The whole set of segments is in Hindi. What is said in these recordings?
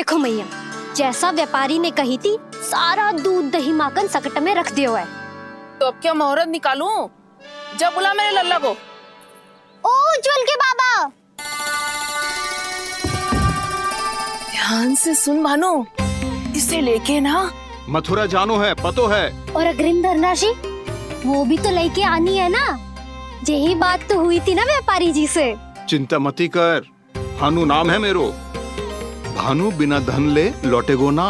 देखो मैया, जैसा व्यापारी ने कही थी सारा दूध दही माखन सकट में रख दियो है। तो अब क्या मुहूर्त निकालूं? जब बुला मेरे लल्ला को। ओ उज्जवल के बाबा, ध्यान से सुन भानु, इसे लेके ना मथुरा जानो है, पतो है। और अग्रिम धनराशि वो भी तो लेके आनी है ना। यही बात तो हुई थी ना व्यापारी जी से। चिंता मती कर, भानु नाम है मेरो। भानु बिना धन ले लौटेगो ना।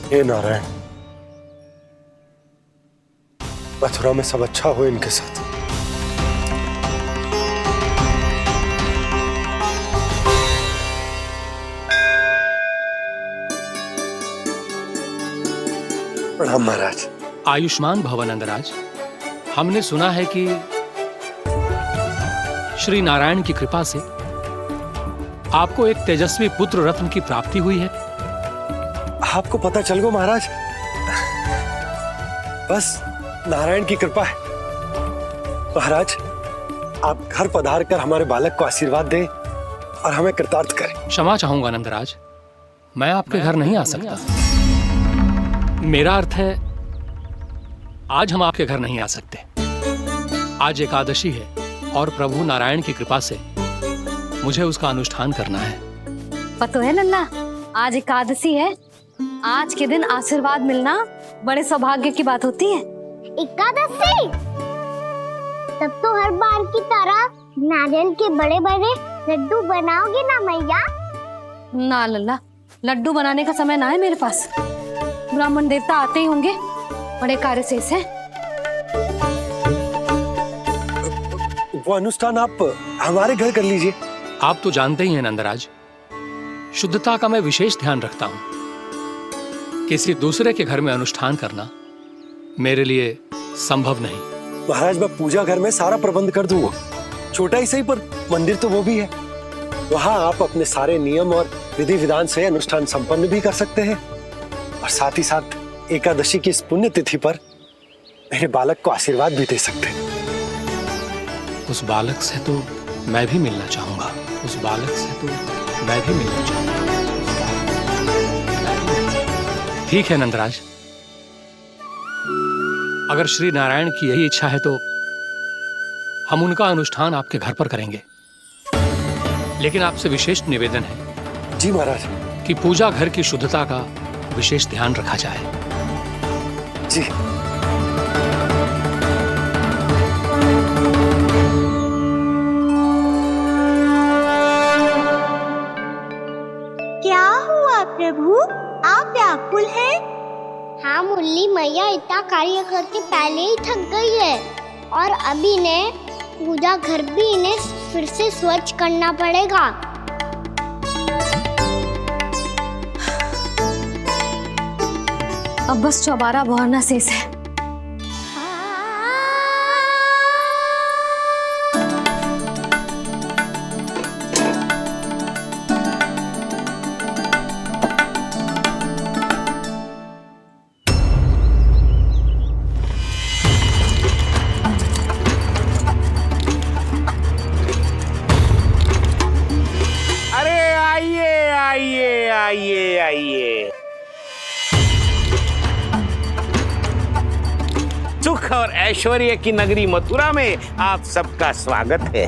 हे नारायण, मथुरा में सब अच्छा हो इनके साथ। प्रणाम महाराज। आयुष्मान भव नंदराज। हमने सुना है कि श्री नारायण की कृपा से आपको एक तेजस्वी पुत्र रत्न की प्राप्ति हुई है। आपको पता चल गो महाराज, बस नारायण की कृपा है। महाराज, आप घर पधार कर हमारे बालक को आशीर्वाद दें और हमें कृतार्थ करें। क्षमा चाहूंगा नंदराज, मैं आपके घर नहीं आ सकता। मेरा अर्थ है, आज हम आपके घर नहीं आ सकते। आज एकादशी है और प्रभु नारायण की कृपा से मुझे उसका अनुष्ठान करना है। पता है लल्ला, आज एकादशी है। आज के दिन आशीर्वाद मिलना बड़े सौभाग्य की बात होती है। एकादशी, तब तो हर बार की तरह नारियल के बड़े बड़े लड्डू बनाओगे ना मैया? ना लल्ला, लड्डू बनाने का समय ना है मेरे पास। ब्राह्मण देवता आते ही होंगे, बड़े कार्य शेष हैं। वो अनुष्ठान आप हमारे घर कर लीजिए। आप तो जानते ही हैं नंदराज, शुद्धता का मैं विशेष ध्यान रखता हूं। किसी दूसरे के घर में अनुष्ठान करना मेरे लिए संभव नहीं। महाराज, मैं पूजा घर में सारा प्रबंध कर दूंगा। छोटा ही सही, पर मंदिर तो वो भी है। वहां आप अपने सारे नियम और विधि विधान से अनुष्ठान संपन्न भी कर सकते हैं और साथ ही साथ एकादशी की इस पुण्य तिथि पर मेरे बालक को आशीर्वाद भी दे सकते हैं। उस बालक से तो मैं भी मिलना चाहूंगा। उस बालक से तो मैं भी मिलना चाहूंगा। ठीक है नंदराज, अगर श्री नारायण की यही इच्छा है तो हम उनका अनुष्ठान आपके घर पर करेंगे। लेकिन आपसे विशेष निवेदन है। जी महाराज। कि पूजा घर की शुद्धता का विशेष ध्यान रखा जाए। जी। क्या हुआ प्रभु, आप व्याकुल हैं? हाँ मुरली मैया इतना कार्य करके पहले ही थक गई है और अभी ने पूजा घर भी इन्हें फिर से स्वच्छ करना पड़ेगा। अब बस चौबारा बहाना शेष है। आइए। सुख और ऐश्वर्य की नगरी मथुरा में आप सबका स्वागत है।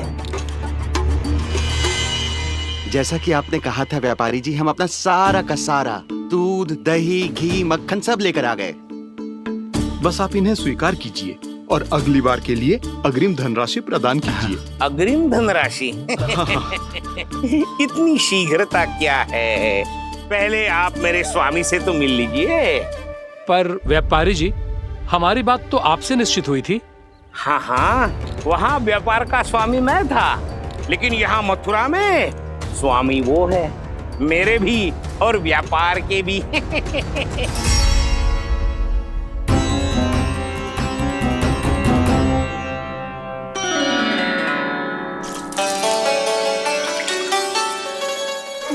जैसा कि आपने कहा था व्यापारी जी, हम अपना सारा का सारा दूध दही घी मक्खन सब लेकर आ गए। बस आप इन्हें स्वीकार कीजिए और अगली बार के लिए अग्रिम धनराशि प्रदान कीजिए। अग्रिम धनराशि? इतनी शीघ्रता क्या है? पहले आप मेरे स्वामी से तो मिल लीजिए। पर व्यापारी जी, हमारी बात तो आपसे निश्चित हुई थी। हाँ, वहाँ व्यापार का स्वामी मैं था, लेकिन यहाँ मथुरा में स्वामी वो है, मेरे भी और व्यापार के भी।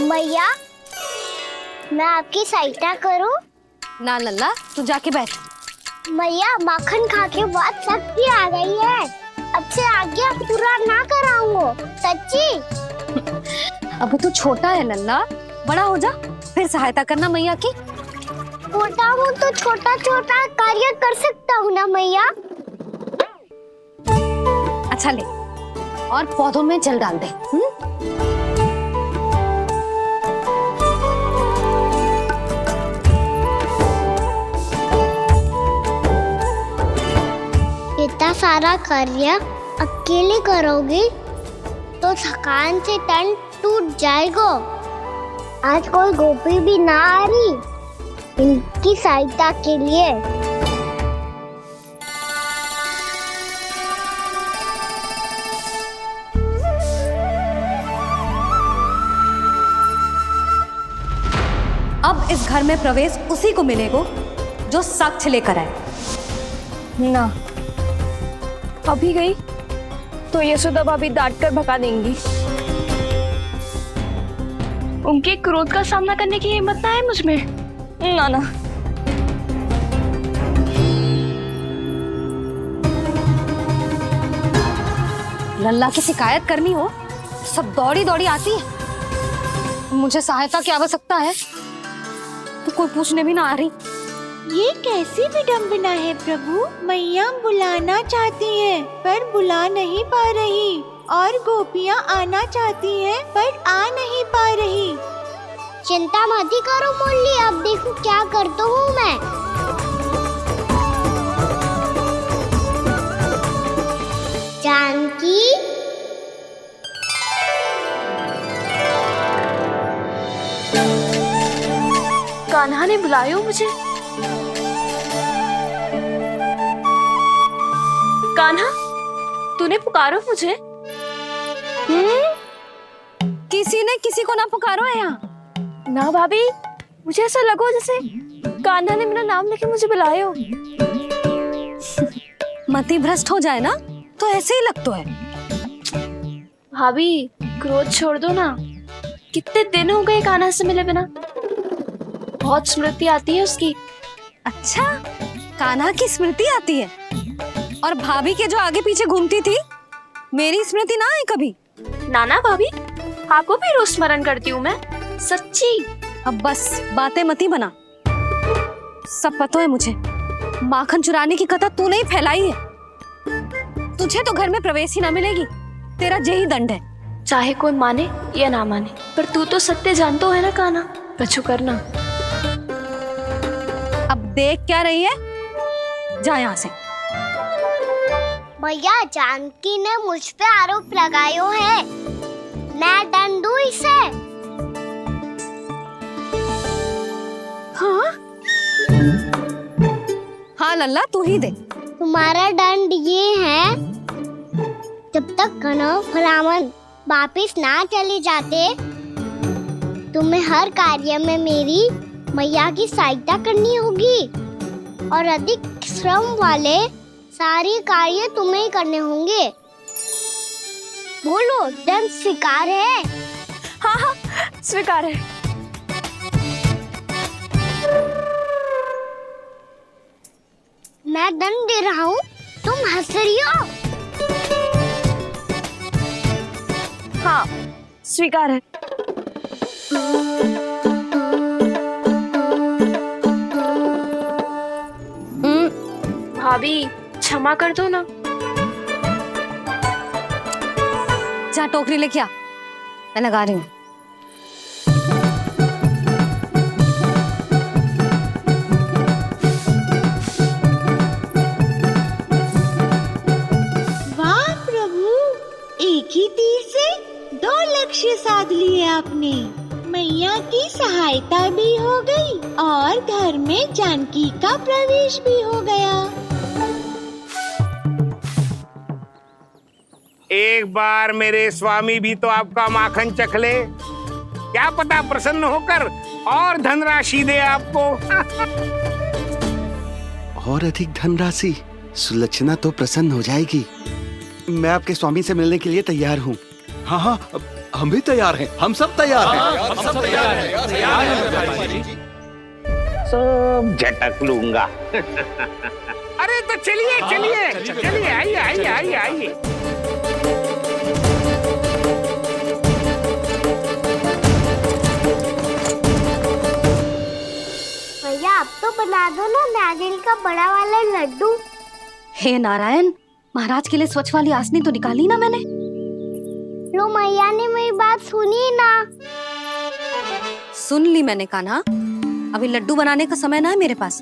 भैया मैं आपकी सहायता करूं? ना लल्ला, तू जाके बैठ। मैया माखन खा के बहुत शक्ति आ गई है। अब से आगे पूरा ना कराऊंगा, सच्ची। अभी तू छोटा है लल्ला, बड़ा हो जा फिर सहायता करना मैया की। छोटा हूँ तो छोटा छोटा कार्य कर सकता हूँ ना मैया। अच्छा ले, और पौधों में जल डाल दे। इतना सारा कार्य अकेले करोगी तो थकान से तन टूट जाएगा। आज कोई गोपी भी ना आ रही इनकी सहायता के लिए। अब इस घर में प्रवेश उसी को मिलेगा जो साक्ष्य लेकर आए। ना, अभी गई तो यशोदा भाभी डांट कर भगा देंगी। उनके क्रोध का सामना करने की हिम्मत ना है मुझ में। ना ना, लल्ला की शिकायत करनी हो सब दौड़ी दौड़ी आती है। मुझे सहायता की आवश्यकता है तो कोई पूछने भी ना आ रही। ये कैसी विडंबना है प्रभु। मैया बुलाना चाहती हैं पर बुला नहीं पा रही, और गोपियाँ आना चाहती हैं पर आ नहीं पा रही। चिंता मत ही करो मुरली, अब देखो क्या करता हूँ मैं। जानकी, कान्हा ने बुलाया मुझे। कान्हा, तूने पुकारो मुझे। किसी ने किसी को ना पुकारो है यहाँ। ना भाभी, मुझे ऐसा लगो जैसे कान्हा ने मेरा नाम लेके मुझे बुलाया हो। मति भ्रष्ट हो जाए ना तो ऐसे ही लगता है। भाभी, क्रोध छोड़ दो ना। कितने दिन हो गए कान्हा से मिले बिना। बहुत स्मृति आती है उसकी। अच्छा, कान्हा की स्मृति आती है? और भाभी के जो आगे पीछे घूमती थी, मेरी स्मृति ना आई कभी? नाना भाभी, आपको भी रोज स्मरण करती हूँ मैं, सच्ची। अब बस बातें मती बना। सब पता है मुझे, माखन चुराने की कथा तूने ही फैलाई है। तुझे तो घर में प्रवेश ही ना मिलेगी, तेरा यही दंड है। चाहे कोई माने या ना माने, पर तू तो सत्य जानतो है ना कान्हा, कछु करना। अब देख क्या रही है, जा यहाँ से। भैया, जानकी ने मुझ पे आरोप लगायो है, मैं दंड दूं इसे। हाँ हाँ लल्ला, तू ही दे। तुम्हारा दंड ये है, जब तक कनव ब्राह्मण वापिस ना चले जाते, तुम्हें हर कार्य में मेरी मैया की सहायता करनी होगी, और अधिक श्रम वाले सारे कार्य तुम्हें ही करने होंगे। बोलो, दंड स्वीकार है? हाँ हाँ, स्वीकार है। मैं दंड दे रहा हूँ, तुम हंस रही हो? हाँ, स्वीकार है। भाभी, क्षमा कर दो ना। जा टोकरी लेके आ, मैं लगा रही हूँ। वाह प्रभु, एक ही तीर से 2 लक्ष्य साध लिए आपने। मैया की सहायता भी हो गई और घर में जानकी का प्रवेश भी हो गया। एक बार मेरे स्वामी भी तो आपका माखन चख ले, क्या पता प्रसन्न होकर और धनराशि दे आपको। और अधिक धनराशि? सुलक्षणा तो प्रसन्न हो जाएगी। मैं आपके स्वामी से मिलने के लिए तैयार हूँ। हाँ हाँ, हम भी तैयार हैं, हम सब तैयार हैं। हम सब तैयार हैं, तैयार हैं व्यापारी जी। सब झटक लूंगा। अरे तो चलिए चलिए चलिए, आइए आइए आइए आइए। भैया आप तो बना दो ना नारियल का बड़ा वाला लड्डू। हे नारायण, महाराज के लिए स्वच्छ वाली आसनी तो निकाली ना मैंने। लो मैया ने मेरी बात सुनी ना। सुन ली मैंने कान्हा, अभी लड्डू बनाने का समय ना है मेरे पास।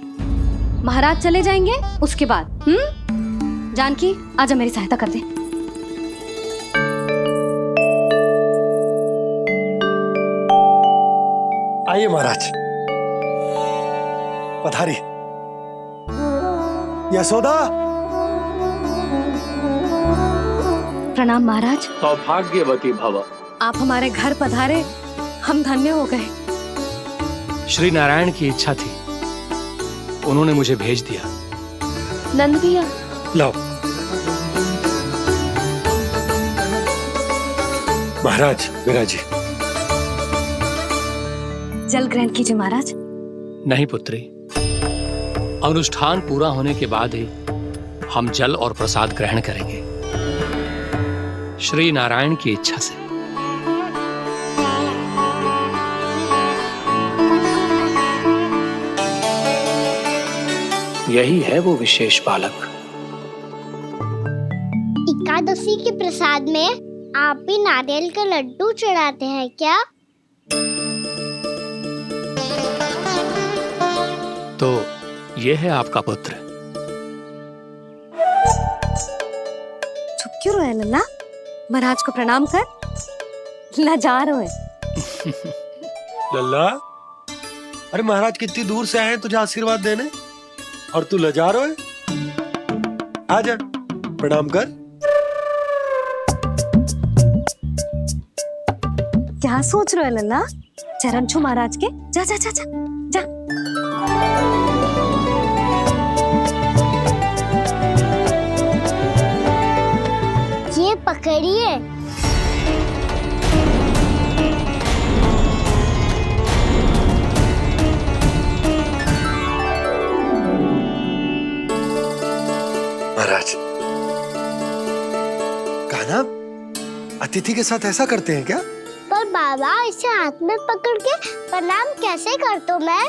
महाराज चले जाएंगे उसके बाद। जानकी आजा मेरी सहायता कर दे। आइए महाराज, पधारी। यशोदा। प्रणाम महाराज। सौभाग्यवती भव। आप हमारे घर पधारे, हम धन्य हो गए। श्री नारायण की इच्छा थी, उन्होंने मुझे भेज दिया। नंद भैया, लाओ। महाराज विराजी। जल ग्रहण कीजिए महाराज। नहीं पुत्री, अनुष्ठान पूरा होने के बाद ही हम जल और प्रसाद ग्रहण करेंगे, श्री नारायण की इच्छा से। यही है वो विशेष बालक। एकादशी के प्रसाद में आप भी नारियल का लड्डू चढ़ाते हैं क्या? तो ये है आपका पुत्र। चुप क्यों रहे लल्ला? महाराज को प्रणाम कर। लाजार है। लल्ला, अरे महाराज कितनी दूर से आए हैं तुझे आशीर्वाद देने, और तू लजारो है। आजा, प्रणाम कर। क्या सोच रहे हो लल्ला? चरण छू महाराज के। जा जा जा जा जा। ये पकड़िए। महाराज, कान्हा अतिथि के साथ ऐसा करते हैं क्या? पर बाबा, इसे हाथ में पकड़ के प्रणाम कैसे करता हूँ मैं?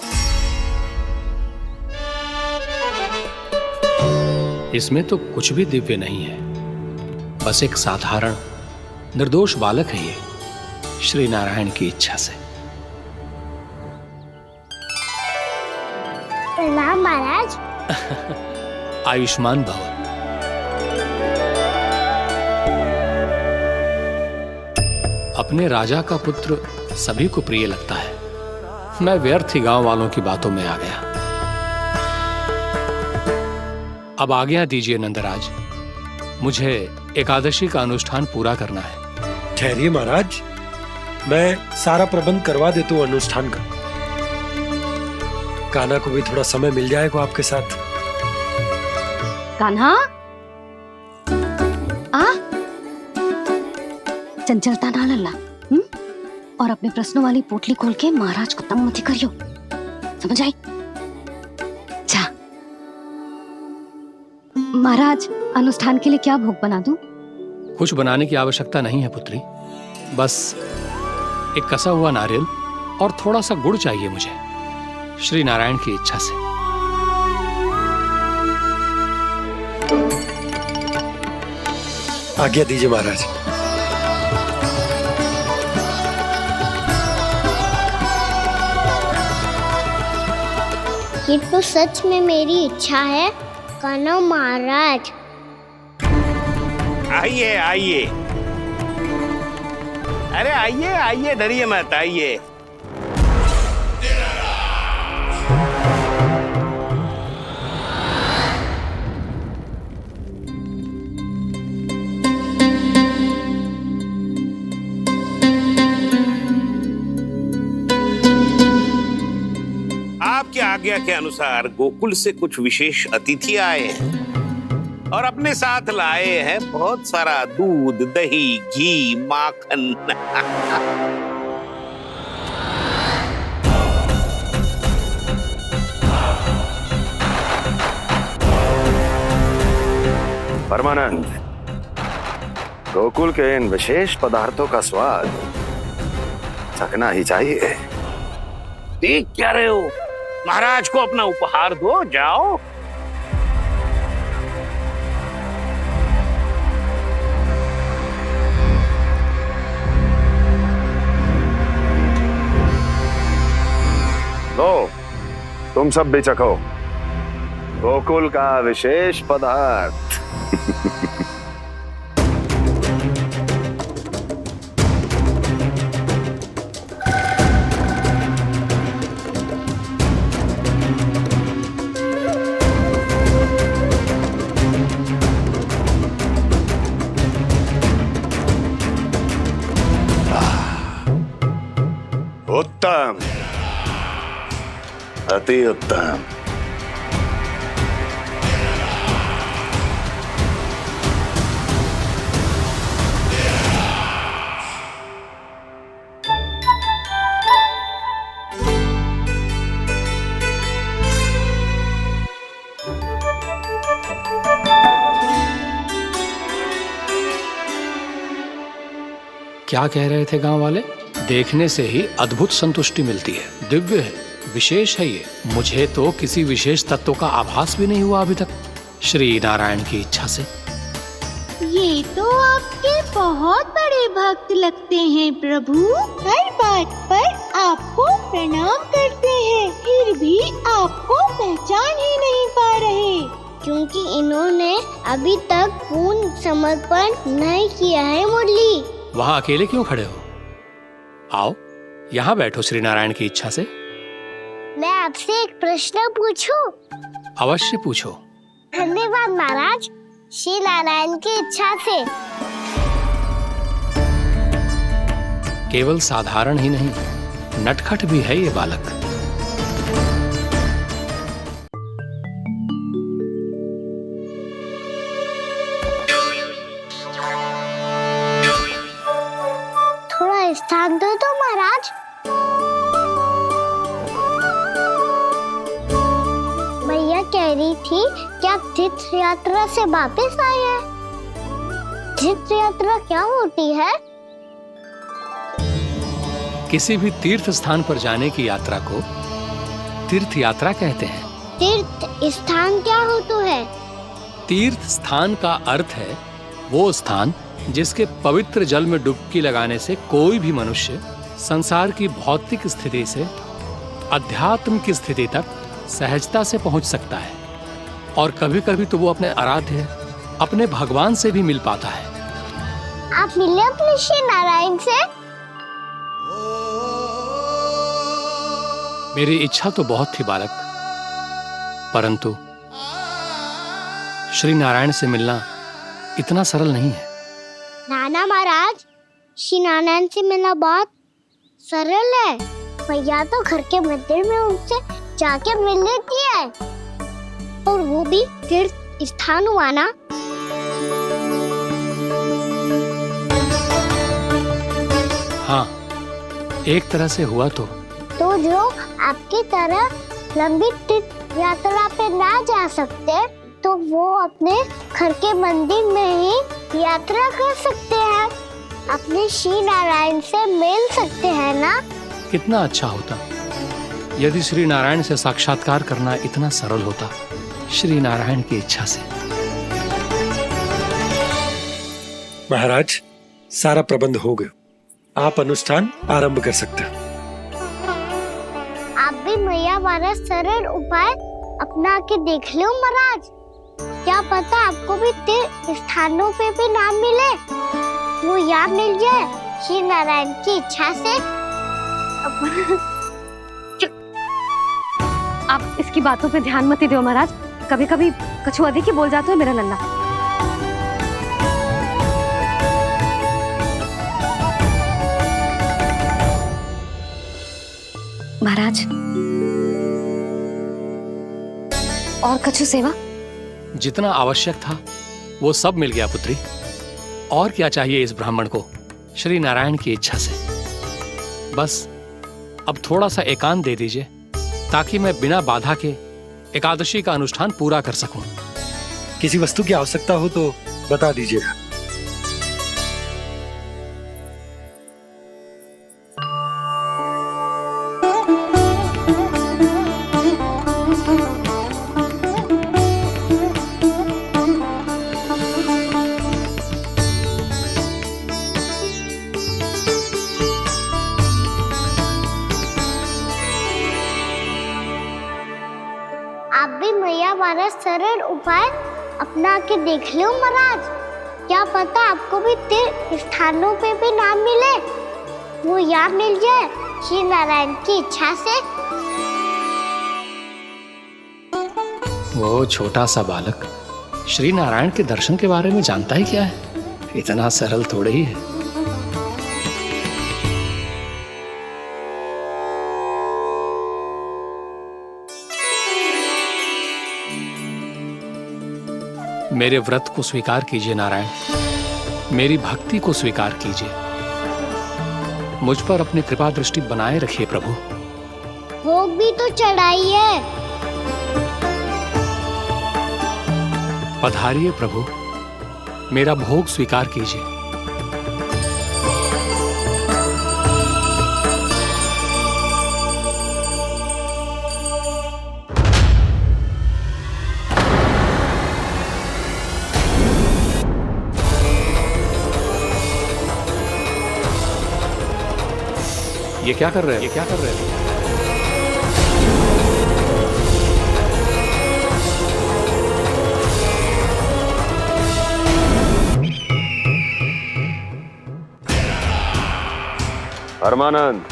इसमें तो कुछ भी दिव्य नहीं है, बस एक साधारण निर्दोष बालक है ये, श्री नारायण की इच्छा से। प्रणाम महाराज। आयुष्मान भव। अपने राजा का पुत्र सभी को प्रिय लगता है। मैं व्यर्थ ही गांव वालों की बातों में आ गया। अब आज्ञा दीजिए नंदराज, मुझे एकादशी का अनुष्ठान पूरा करना है। ठहरिए महाराज, मैं सारा प्रबंध करवा देता हूँ अनुष्ठान का। कान्हा को भी थोड़ा समय मिल जाएगा आपके साथ। कान्हा, आ चंचलता ना लल्ला। और अपने प्रश्नों वाली पोटली खोल के महाराज को तंग मत करियो, समझ आई? जा। महाराज, अनुष्ठान के लिए क्या भोग बना दूं? कुछ बनाने की आवश्यकता नहीं है पुत्री, बस एक कसा हुआ नारियल और थोड़ा सा गुड़ चाहिए मुझे, श्री नारायण की इच्छा से। आज्ञा दीजिए महाराज। ये तो सच में मेरी इच्छा है। कान्हा महाराज, आइए आइए। अरे आइए आइए, डरिए मत, आइए। आपकी आज्ञा के अनुसार गोकुल से कुछ विशेष अतिथि आए हैं। और अपने साथ लाए हैं बहुत सारा दूध, दही, घी, माखन। परमानंद, गोकुल के इन विशेष पदार्थों का स्वाद चखना ही चाहिए। देख क्या रहे हो? महाराज को अपना उपहार दो, जाओ। लो, तुम सब भी चखो गोकुल का विशेष पदार्थ। उत्तम, अति उत्तम। क्या कह रहे थे गांव वाले? देखने से ही अद्भुत संतुष्टि मिलती है, दिव्य है, विशेष है ये। मुझे तो किसी विशेष तत्व का आभास भी नहीं हुआ अभी तक, श्री नारायण की इच्छा से। ये तो आपके बहुत बड़े भक्त लगते हैं प्रभु। हर बात पर आपको प्रणाम करते हैं, फिर भी आपको पहचान ही नहीं पा रहे। क्योंकि इन्होंने अभी तक पूर्ण समर्पण नहीं किया है मुरली। वहां अकेले क्यों खड़े हो? आओ यहाँ बैठो श्री नारायण की इच्छा से। मैं आपसे एक प्रश्न पूछूं? अवश्य पूछो। धन्यवाद महाराज, श्री नारायण की इच्छा से। केवल साधारण ही नहीं, नटखट भी है ये बालक। थोड़ा स्थान दो तो महाराज। भैया कह रही थी कि आप तीर्थ यात्रा से वापस आए हैं। तीर्थ यात्रा क्या होती है? किसी भी तीर्थ स्थान पर जाने की यात्रा को तीर्थ यात्रा कहते हैं। तीर्थ स्थान क्या होता है? तीर्थ स्थान का अर्थ है वो स्थान जिसके पवित्र जल में डुबकी लगाने से कोई भी मनुष्य संसार की भौतिक स्थिति से अध्यात्म की स्थिति तक सहजता से पहुंच सकता है, और कभी कभी तो वो अपने आराध्य, अपने भगवान से भी मिल पाता है। आप मिले अपने श्री नारायण से? मेरी इच्छा तो बहुत थी बालक, परंतु श्री नारायण से मिलना इतना सरल नहीं है। नाना महाराज, श्री नारायण से मिलना बहुत सरल है। भैया तो घर के मंदिर में उनसे जाके मिल लेती है, और वो भी तीर्थ स्थान हुआ ना। हाँ, एक तरह से हुआ तो जो आपकी तरह लंबी तीर्थ यात्रा पे ना जा सकते, तो वो अपने घर के मंदिर में ही यात्रा कर सकते हैं, अपने श्री नारायण से मिल सकते हैं ना। कितना अच्छा होता यदि श्री नारायण से साक्षात्कार करना इतना सरल होता, श्री नारायण की इच्छा से। महाराज, सारा प्रबंध हो गया, आप अनुष्ठान आरंभ कर सकते हैं। आप भी मैया वाला सरल उपाय अपना के देख लो महाराज। क्या पता आपको भी तीर्थ स्थानों पे भी नाम मिले, वो याद मिल जाए श्री नारायण की इच्छा से। आप इसकी बातों पे ध्यान मत दो महाराज, कभी कभी कछु अधिक ही बोल जाते हो मेरा लल्ला। महाराज, और कछु सेवा? जितना आवश्यक था वो सब मिल गया पुत्री। और क्या चाहिए इस ब्राह्मण को श्री नारायण की इच्छा से। बस अब थोड़ा सा एकांत दे दीजिए ताकि मैं बिना बाधा के एकादशी का अनुष्ठान पूरा कर सकूं। किसी वस्तु की आवश्यकता हो तो बता दीजिएगा। आप भी मैया वाला सरल उपाय अपना के देख लो महाराज। क्या पता आपको भी तीर्थ स्थानों पे भी नाम मिले, वो यहाँ मिल जाए श्री नारायण की इच्छा से। वो छोटा सा बालक श्री नारायण के दर्शन के बारे में जानता ही क्या है? इतना सरल थोड़े ही है। मेरे व्रत को स्वीकार कीजिए नारायण, मेरी भक्ति को स्वीकार कीजिए। मुझ पर अपनी कृपा दृष्टि बनाए रखिए प्रभु। भोग भी तो चढ़ाइए। पधारिए प्रभु, मेरा भोग स्वीकार कीजिए। ये क्या कर रहे हैं? ये क्या कर रहे हैं? परमानंद,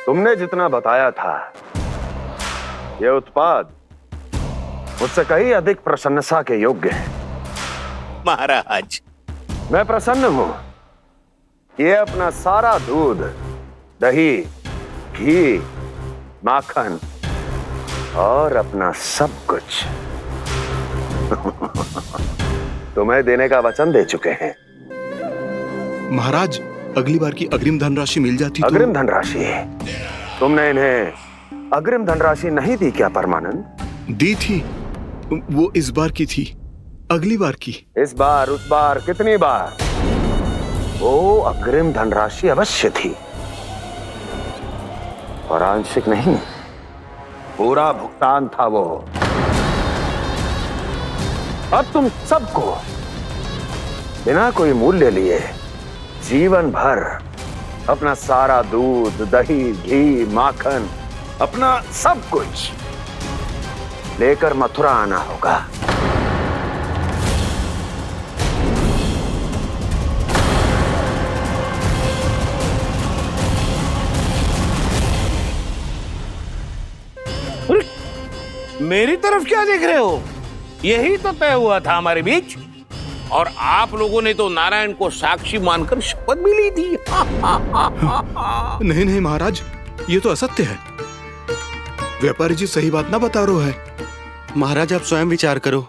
तुमने जितना बताया था ये उत्पाद मुझसे कहीं अधिक प्रशंसा के योग्य है। महाराज, मैं प्रसन्न हूं। ये अपना सारा दूध, दही, घी, माखन और अपना सब कुछ तुम्हें देने का वचन दे चुके हैं। महाराज, अगली बार की अग्रिम धनराशि मिल जाती तो। अग्रिम धनराशि? तुमने इन्हें अग्रिम धनराशि नहीं दी क्या परमानंद? दी थी, वो इस बार की थी, अगली बार की। इस बार, उस बार, कितनी बार? वो अग्रिम धनराशि अवश्य थी और आंशिक नहीं, पूरा भुगतान था वो। अब तुम सबको बिना कोई मूल्य लिए जीवन भर अपना सारा दूध, दही, घी, माखन, अपना सब कुछ लेकर मथुरा आना होगा। मेरी तरफ क्या देख रहे हो? यही तो तय हुआ था हमारे बीच, और आप लोगों ने तो नारायण को साक्षी मानकर शपथ भी ली थी। नहीं नहीं महाराज, ये तो असत्य है। व्यापारी जी सही बात ना बता रहे हैं। महाराज आप स्वयं विचार करो,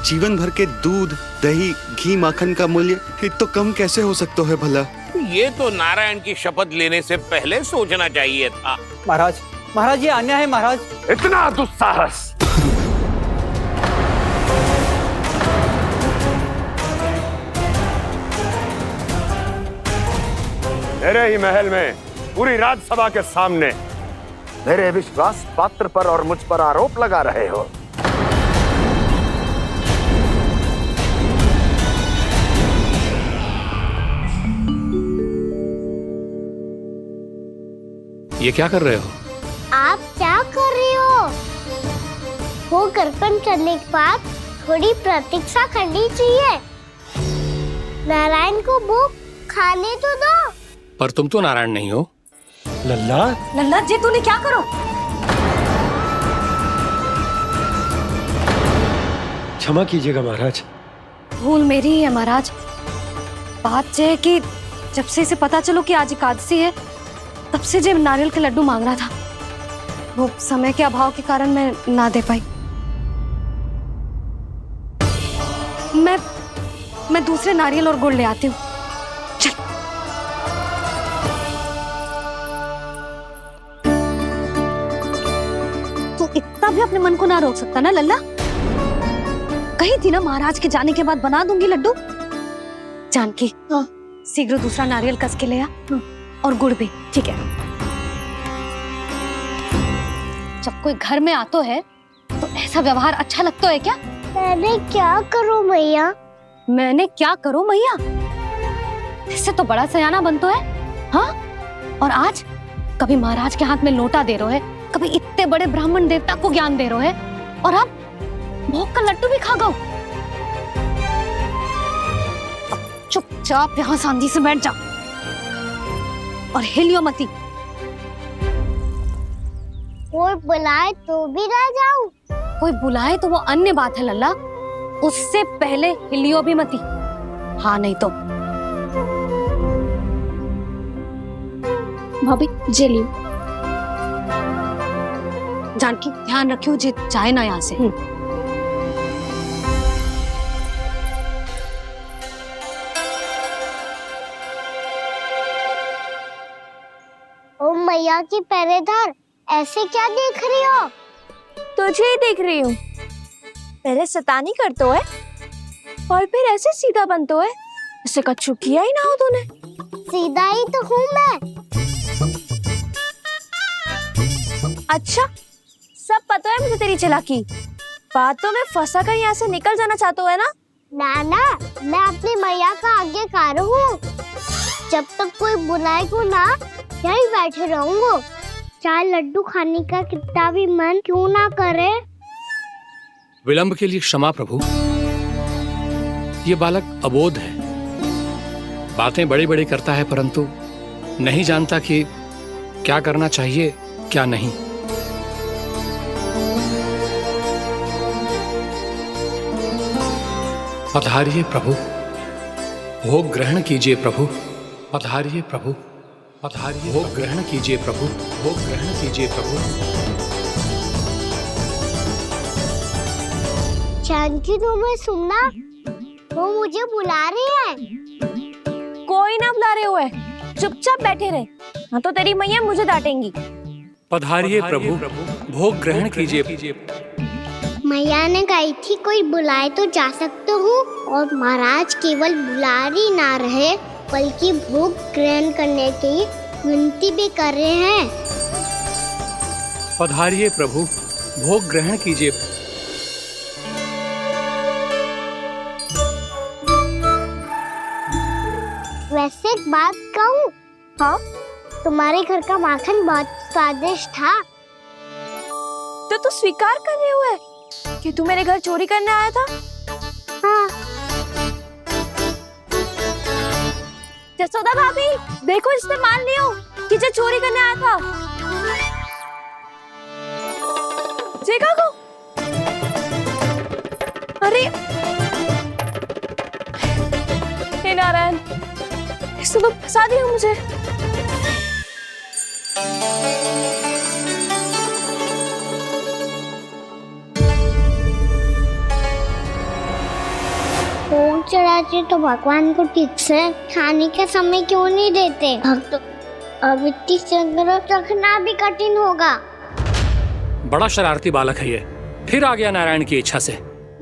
जीवन भर के दूध, दही, घी, माखन का मूल्य इतना कम कैसे हो सकता है भला? ये तो नारायण की शपथ लेने से पहले सोचना चाहिए था। महाराज, महाराज ये अन्याय है महाराज। इतना दुस्साहस! मेरे ही महल में पूरी राज्यसभा के सामने मेरे विश्वास पात्र पर और मुझ पर आरोप लगा रहे हो। ये क्या कर रहे हो? आप क्या कर रहे हो? भोग अर्पण करने के बाद थोड़ी प्रतीक्षा करनी चाहिए। नारायण को भोग खाने तो दो। पर तुम तो नारायण नहीं हो। लल्ला, लल्ला जी तूने क्या करो? क्षमा कीजिएगा महाराज। भूल मेरी ही है महाराज। बात यह है कि जब से इसे पता चलो कि आज एकादशी है, तब से जब नारियल के लड्डू मांग रहा था, वो समय के अभाव के कारण मैं ना दे पाई। मैं दूसरे नारियल और गुड़ ले आती हूँ। चल। तू इतना भी अपने मन को ना रोक सकता ना लल्ला? कही थी ना महाराज के जाने के बाद बना दूंगी लड्डू। जानकी, शीघ्र दूसरा नारियल कस के ले आ, और गुड़ भी। ठीक है। जब कोई घर में आतो है तो ऐसा व्यवहार अच्छा लगता है क्या? मैंने क्या करूं मैया? मैंने क्या करूं मैया? इससे तो बड़ा सयाना बनतो है। हाँ, और आज कभी महाराज के हाथ में लोटा दे रहे है, कभी इतने बड़े ब्राह्मण देवता को ज्ञान दे रहे है, और अब भोग का लड्डू भी खा गो। चुपचाप यहाँ सांधी से बैठ जा और हिलियो मती। कोई बुलाए तो भी ना जाऊं? कोई बुलाए तो वो अन्य बात है लल्ला, उससे पहले हिलियो भी मती। हाँ नहीं तो। भाभी जे लियो। जानकी ध्यान रखियो जे जाए ना यहाँ से। ओ मैया की पहरेदार, ऐसे क्या देख रही हो? तुझे ही देख रही हूँ। पहले शैतानी करतो है और फिर ऐसे सीधा बनतो है। ऐसे कछु किया ही ना हो तूने। सीधा ही तो हूँ मैं। अच्छा, सब पता है मुझे तेरी चालाकी। बातों में फंसा कर यहाँ से निकल जाना चाहते हो है ना? नाना, मैं अपनी मैया का आज्ञाकार हूँ। जब तक कोई बुलाएगा ना, यहीं बैठे रहूंगा। चाहे लड्डू खाने का कितना भी मन क्यों ना करे। विलंब के लिए क्षमा प्रभु। ये बालक अबोध है, बातें बड़ी बड़ी करता है परंतु नहीं जानता कि क्या करना चाहिए क्या नहीं। पधारिए प्रभु, भोग ग्रहण कीजिए प्रभु। पधारिए प्रभु, पधारिए। भोग ग्रहण कीजिए प्रभु, भोग ग्रहण कीजिए प्रभु। जानकी, तुम्हें सुनना, वो मुझे बुला रही है। कोई ना बुला रहे हुए, चुपचाप बैठे रहे, हाँ तो तेरी मैया मुझे डांटेंगी। पधारिए प्रभु, भोग ग्रहण कीजिए। मैया ने कही थी कोई बुलाए तो जा सकते हूँ, और महाराज केवल बुलारी ना रहे बल्कि भोग ग्रहण करने की विनती भी कर रहे हैं। पधारिए प्रभु, भोग ग्रहण कीजिए। वैसे एक बात कहूँ? हाँ? तुम्हारे घर का माखन बहुत स्वादिष्ट था। तो तू स्वीकार कर रहे हुए कि तू मेरे घर चोरी करने आया था? हाँ। जसोदा भाभी, देखो इसने मान लियो कि जो चोरी करने आया था। देखा को? अरे हे नारायण, इसने तो फंसा दिया मुझे। भोग चढ़ाते तो भगवान को ठीक से खाने का समय क्यों नहीं देते? भक्त अब इतनी संग्रह रखना भी कठिन होगा। बड़ा शरारती बालक है ये, फिर आ गया नारायण की इच्छा से।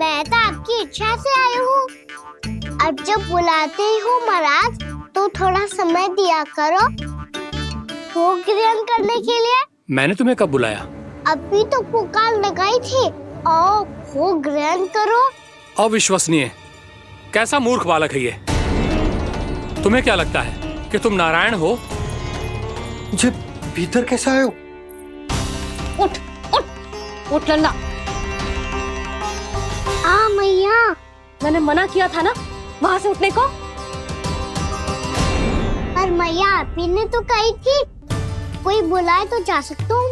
मैं तो आपकी इच्छा से आई हूँ। अब जब बुलाते ही हो महाराज, तो थोड़ा समय दिया करो भोग ग्रहण करने के लिए। मैंने तुम्हें कब बुलाया? अभी तो पुकार लगाई थी, आओ भोग ग्रहण करो। अविश्वसनीय, कैसा मूर्ख बालक है ये। तुम्हें क्या लगता है कि तुम नारायण हो? मुझे भीतर कैसे आए हो? उठ उठ उठ लल्ला। मैया, मैंने मना किया था ना वहां से उठने को। पर मैया, आपी ने तो कही थी कोई बुलाए तो जा सकता हूँ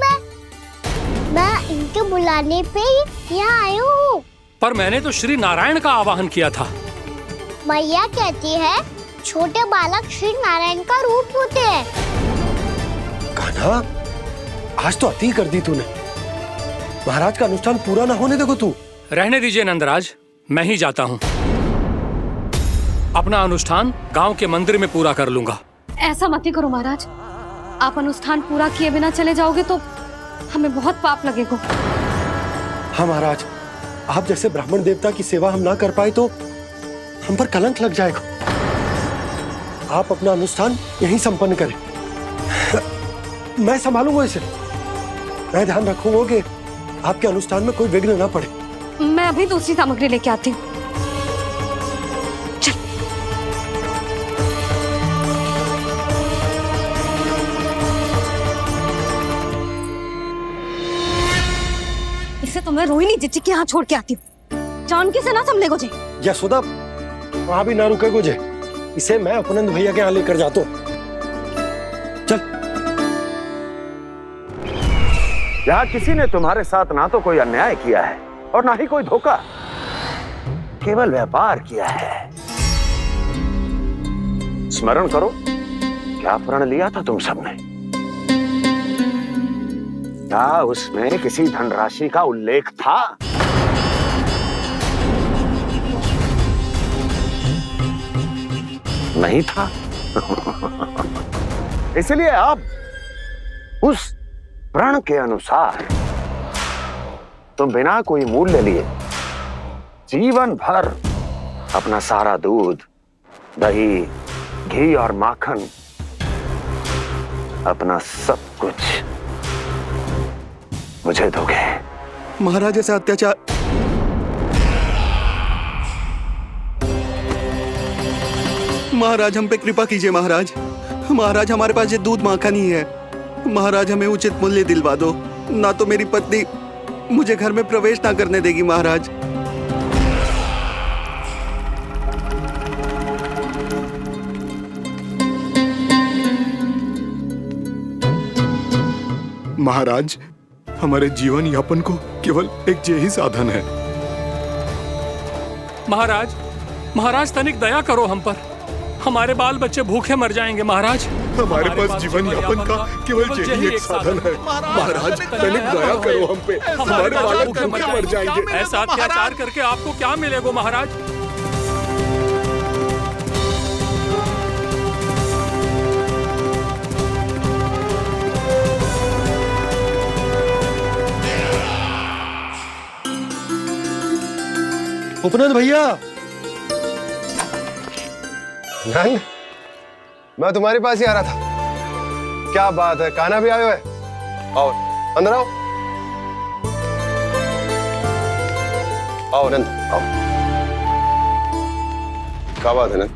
मैं इनके बुलाने पे ही यहाँ आई हूँ। पर मैंने तो श्री नारायण का आवाहन किया था। मैया कहती है छोटे बालक श्री नारायण का रूप होते हैं। कान्हा, आज तो अति कर दी तूने। महाराज का अनुष्ठान पूरा ना होने देखो तू। रहने दीजिए नंदराज, मैं ही जाता हूँ। अपना अनुष्ठान गांव के मंदिर में पूरा कर लूंगा। ऐसा मत ही करो महाराज, आप अनुष्ठान पूरा किए बिना चले जाओगे तो हमें बहुत पाप लगेगा। हाँ महाराज, आप जैसे ब्राह्मण देवता की सेवा हम ना कर पाए तो हम पर कलंक लग जाएगा। आप अपना अनुष्ठान यहीं संपन्न करें, मैं संभालूंगा इसे। मैं ध्यान रखूंगा कि आपके अनुष्ठान में कोई विघ्न ना पड़े। मैं अभी दूसरी सामग्री लेके आती हूँ। इसे तो मैं रोहिणी जीजी के यहाँ छोड़ के आती हूँ। जानकी से ना संभले गुजे। यशोदा, वहां भी ना रुके गुजे। इसे मैं अपनंद भैया के यहाँ लेकर जाता हूँ। चल। यहाँ किसी ने तुम्हारे साथ ना तो कोई अन्याय किया है और ना ही कोई धोखा, केवल व्यापार किया है। स्मरण करो, क्या प्रण लिया था तुम सबने? क्या उसमें किसी धनराशि का उल्लेख था? नहीं था। इसलिए आप उस प्रण के अनुसार तुम बिना कोई मूल्य लिए जीवन भर अपना सारा दूध, दही, घी और माखन, अपना सब कुछ मुझे दोगे। महाराज ऐसा अत्याचार। महाराज हम पे कृपा कीजिए महाराज। महाराज हमारे पास ये दूध माखन ही है। महाराज हमें उचित मूल्य दिलवा दो, ना तो मेरी पत्नी मुझे घर में प्रवेश ना करने देगी महाराज। महाराज, हमारे जीवन यापन को केवल एक यही साधन है। महाराज, महाराज तनिक दया करो हम पर। हमारे बाल बच्चे भूखे मर जाएंगे महाराज। हमारे पास जीवन यापन का केवल यही एक साधन है। महाराज तनिक दया करो हम पे, हमारे बालक भूखे मर जाएंगे। ऐसा अत्याचार करके आपको क्या मिलेगा महाराज? उपनंद भैया। नंद, मैं तुम्हारे पास ही आ रहा था। क्या बात है, कान्हा भी आयो है? आओ अंदर आओ। आओ नंद आओ। क्या बात है नंद,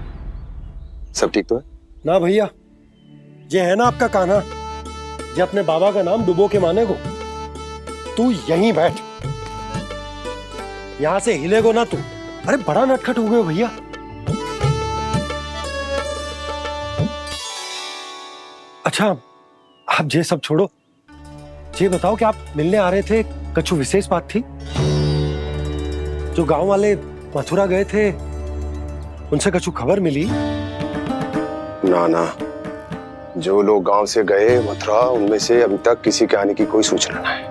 सब ठीक तो है? ना भैया, ये है ना आपका कान्हा, ये अपने बाबा का नाम डुबो के माने को। तू यहीं बैठ, यहां से हिलेगो ना तू। अरे बड़ा नटखट हो गए भैया। अच्छा, आप ये सब छोड़ो, ये बताओ कि आप मिलने आ रहे थे, कछु विशेष बात थी? जो गांव वाले मथुरा गए थे, उनसे कछु खबर मिली? ना ना, जो लोग गांव से गए मथुरा, उनमें से अभी तक किसी के आने की कोई सूचना नहीं।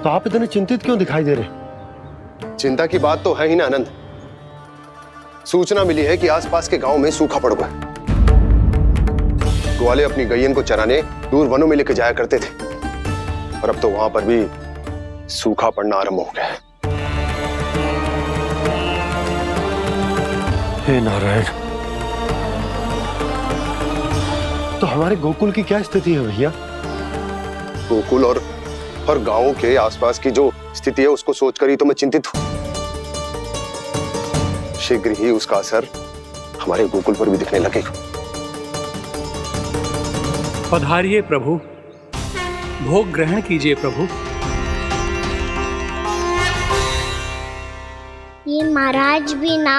तो आप इतने चिंतित क्यों दिखाई दे रहे? चिंता की बात तो है ही ना आनंद। सूचना मिली है कि आसपास के गांव में सूखा पड़ गया। ग्वाले अपनी गैयन को चराने दूर वनों में लेकर जाया करते थे, और अब तो वहां पर भी सूखा पड़ना आरंभ हो गया है। हे नारायण, तो हमारे गोकुल की क्या स्थिति है भैया? गोकुल और गांवों के आसपास की जो स्थिति है उसको सोचकर ही तो मैं चिंतित हूं। शीघ्र ही उसका असर हमारे गोकुल पर भी दिखने लगेगा। पधारिए प्रभु, भोग ग्रहण कीजिए प्रभु। ये महाराज भी ना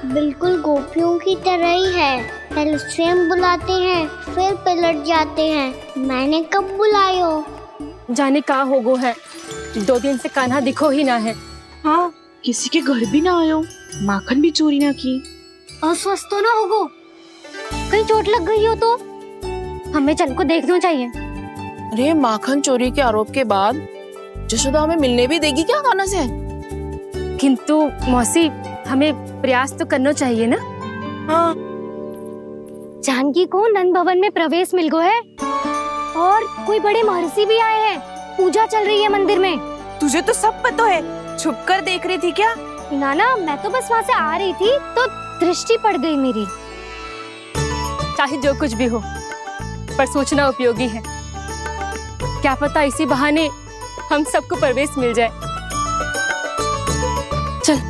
बिल्कुल गोपियों की तरह ही है। पहले स्वयं बुलाते हैं, फिर पलट जाते हैं। मैंने कब बुलायो? जाने का होगो है, 2 दिन से कान्हा दिखो ही ना है। हाँ, किसी के घर भी ना आयो, माखन भी चोरी ना की। अस्वस्थ तो ना होगो, कहीं चोट लग गई हो तो? हमें चल को देखना चाहिए। अरे माखन चोरी के आरोप के बाद जशोदा हमें मिलने भी देगी क्या कान्हा से? किंतु मौसी, हमें प्रयास तो करना चाहिए ना। हाँ। जानकी को नंद भवन में प्रवेश मिल गो है और कोई बड़े महर्षि भी आए हैं। पूजा चल रही है मंदिर में। तुझे तो सब पता है, छुप कर देख रही थी क्या? ना, मैं तो बस वहाँ से आ रही थी तो दृष्टि पड़ गई मेरी। चाहे जो कुछ भी हो, पर सोचना उपयोगी है। क्या पता इसी बहाने हम सबको प्रवेश मिल जाए। चल।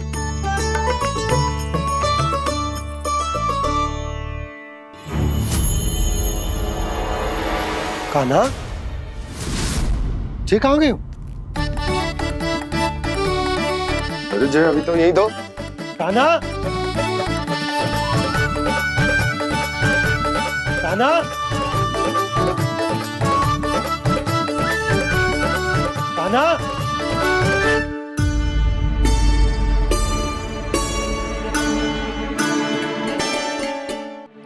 कान्हा, जी कहाँ गए हो? अरे जय, अभी तो यही दो। कान्हा, कान्हा, कान्हा।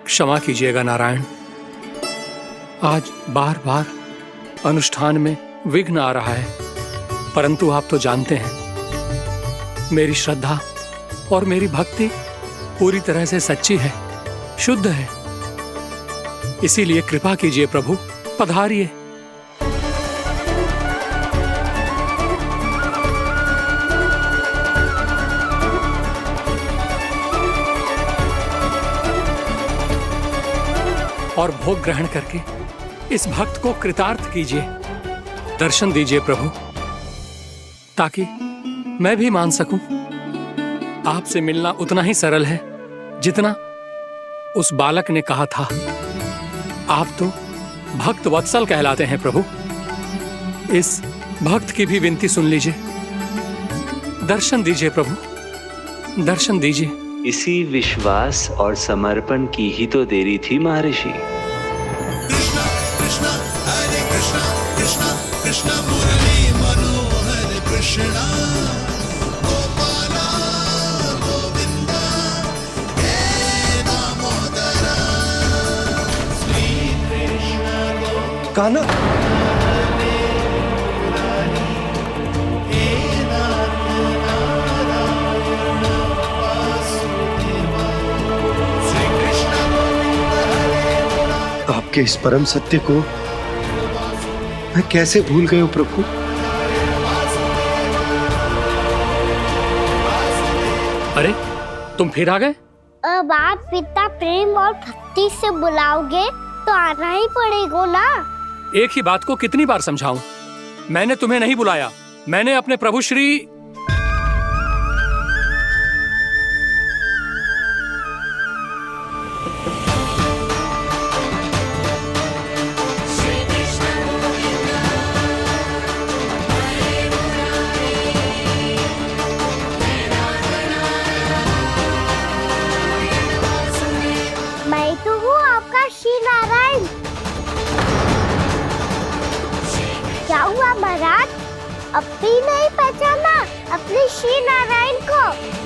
क्षमा कीजिएगा नारायण, आज बार बार अनुष्ठान में विघ्न आ रहा है, परंतु आप तो जानते हैं मेरी श्रद्धा और मेरी भक्ति पूरी तरह से सच्ची है, शुद्ध है। इसीलिए कृपा कीजिए प्रभु, पधारिए। और भोग ग्रहण करके इस भक्त को कृतार्थ कीजिए। दर्शन दीजिए प्रभु, ताकि मैं भी मान सकूं। आपसे मिलना उतना ही सरल है जितना उस बालक ने कहा था। आप तो भक्त वत्सल कहलाते हैं प्रभु। इस भक्त की भी विनती सुन लीजिए। दर्शन दीजिए प्रभु, दर्शन दीजिए। इसी विश्वास और समर्पण की ही तो देरी थी महर्षि। कृष्णा कृष्णा हरे कृष्णा कृष्णा कृष्णा मुरली मनोहर कृष्णा गोपाला गोविंदा हे दामोदरा श्री कृष्ण कान्हा, आपके इस परम सत्य को मैं कैसे भूल गया हूं प्रभु। अरे तुम फिर आ गए? अब आप इतना प्रेम और भक्ति से बुलाओगे तो आना ही पड़ेगा ना। एक ही बात को कितनी बार समझाऊं? मैंने तुम्हें नहीं बुलाया, मैंने अपने प्रभु श्री मैं तो हूँ आपका श्री नारायण। क्या हुआ महाराज, अब भी नहीं पहचाना अपने श्री नारायण को?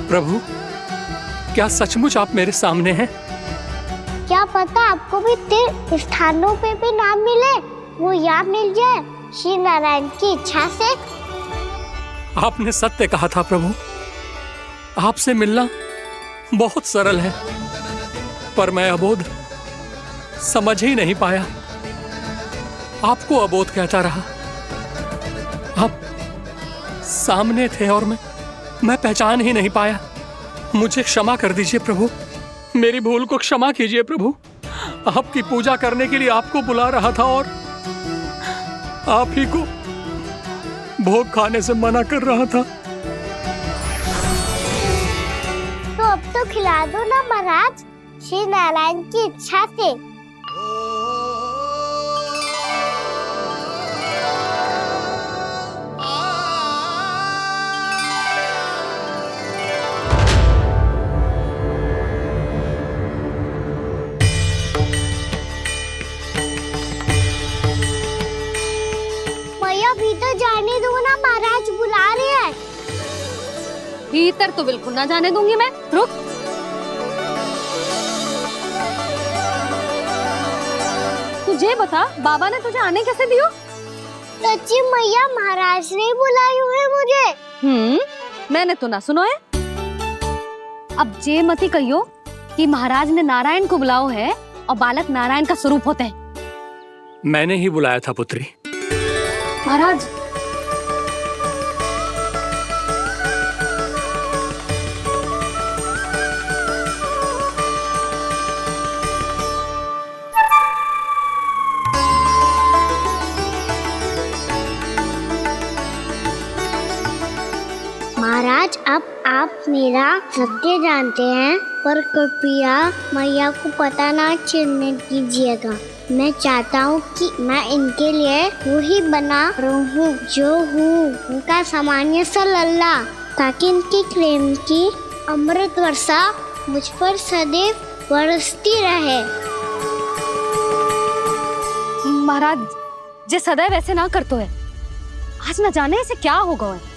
प्रभु, क्या सचमुच आप मेरे सामने हैं? क्या पता आपको भी तीर्थ स्थानों पे भी नाम मिले, वो यहाँ मिल जाए श्री नारायण की इच्छा से। आपने सत्य कहा था प्रभु, आपसे मिलना बहुत सरल है, पर मैं अबोध समझ ही नहीं पाया। आपको अबोध कहता रहा। आप सामने थे और मैं पहचान ही नहीं पाया। मुझे क्षमा कर दीजिए प्रभु, मेरी भूल को क्षमा कीजिए प्रभु। आपकी पूजा करने के लिए आपको बुला रहा था और आप ही को भोग खाने से मना कर रहा था। तो अब तो खिला दो ना महाराज, श्री नारायण की इच्छा से। तो बिल्कुल ना जाने दूंगी मैं। रुक। तुझे बता, बाबा ने तुझे आने कैसे दियो? सच्ची मैया, महाराज ने बुलाई हुई है मुझे। मैंने तो ना सुनो है। अब जे मती कहियो कि महाराज ने नारायण को बुलाओ है और बालक नारायण का स्वरूप होते हैं। मैंने ही बुलाया था पुत्री। महाराज, महाराज, अब आप मेरा सत्य जानते हैं, पर कृपया मैया को पता ना चलने दीजिएगा। मैं चाहता हूँ कि मैं इनके लिए वही बना रहूँ जो हूँ, उनका सामान्य सा लल्ला, ताकि इनके प्रेम की अमृत वर्षा मुझ पर सदैव बरसती रहे। महाराज, जे सदैव ऐसे ना करतो है, आज न जाने इसे क्या होगा है।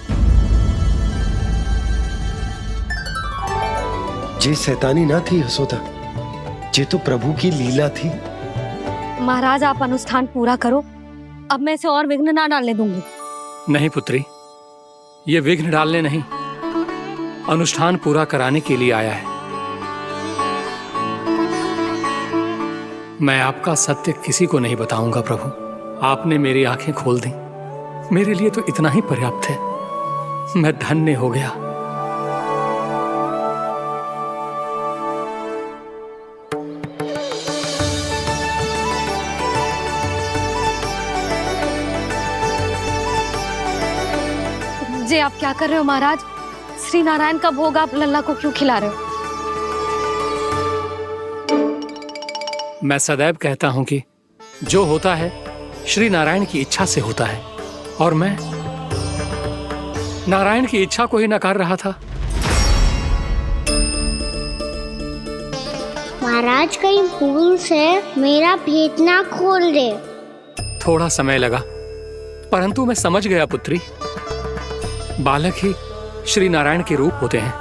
जे शैतानी ना थी यशोदा, जे तो प्रभु की लीला थी। महाराज, आप अनुष्ठान पूरा करो, अब मैं इसे और विघ्न ना डालने दूंगी। नहीं पुत्री, ये विघ्न डालने नहीं, अनुष्ठान पूरा कराने के लिए आया है। मैं आपका सत्य किसी को नहीं बताऊंगा प्रभु। आपने मेरी आंखें खोल दी, मेरे लिए तो इतना ही पर्याप्त है। मैं धन्य हो गया। जे आप क्या कर रहे हो महाराज? श्री नारायण का भोग आप लल्ला को क्यों खिला रहे हो? मैं सदैव कहता हूं कि जो होता है श्री नारायण की इच्छा से होता है, और मैं नारायण की इच्छा को ही नकार रहा था। महाराज, कहीं भूल से मेरा भेद ना खोल दे। थोड़ा समय लगा, परंतु मैं समझ गया पुत्री। बालक ही श्री नारायण के रूप होते हैं।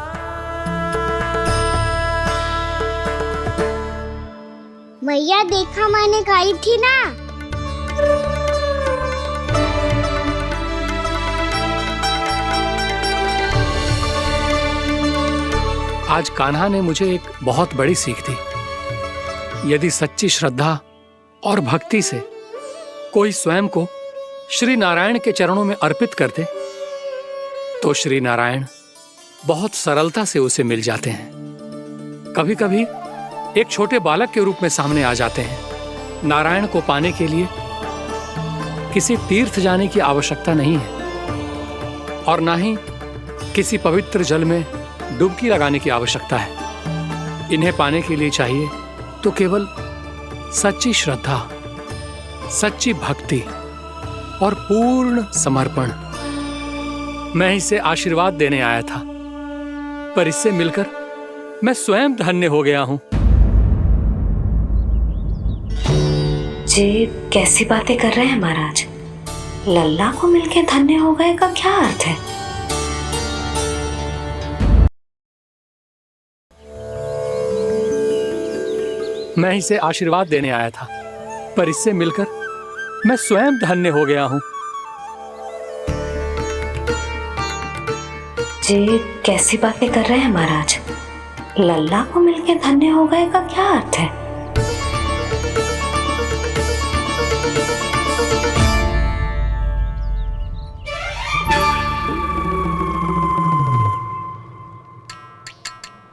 मैया, देखा मैंने कही थी ना। आज कान्हा ने मुझे एक बहुत बड़ी सीख दी। यदि सच्ची श्रद्धा और भक्ति से कोई स्वयं को श्री नारायण के चरणों में अर्पित कर दे, तो श्री नारायण बहुत सरलता से उसे मिल जाते हैं। कभी कभी एक छोटे बालक के रूप में सामने आ जाते हैं। नारायण को पाने के लिए किसी तीर्थ जाने की आवश्यकता नहीं है, और ना ही किसी पवित्र जल में डुबकी लगाने की आवश्यकता है। इन्हें पाने के लिए चाहिए तो केवल सच्ची श्रद्धा, सच्ची भक्ति और पूर्ण समर्पण। मैं इसे आशीर्वाद देने आया था, पर इससे मिलकर मैं स्वयं धन्य हो गया हूं। जे कैसी बातें कर रहे हैं महाराज? लल्ला को मिलके धन्य हो गए का क्या अर्थ है? मैं इसे आशीर्वाद देने आया था, पर इससे मिलकर मैं स्वयं धन्य हो गया हूं। जे कैसी बातें कर रहे हैं महाराज? लल्ला को मिलके धन्य हो गए का क्या अर्थ है?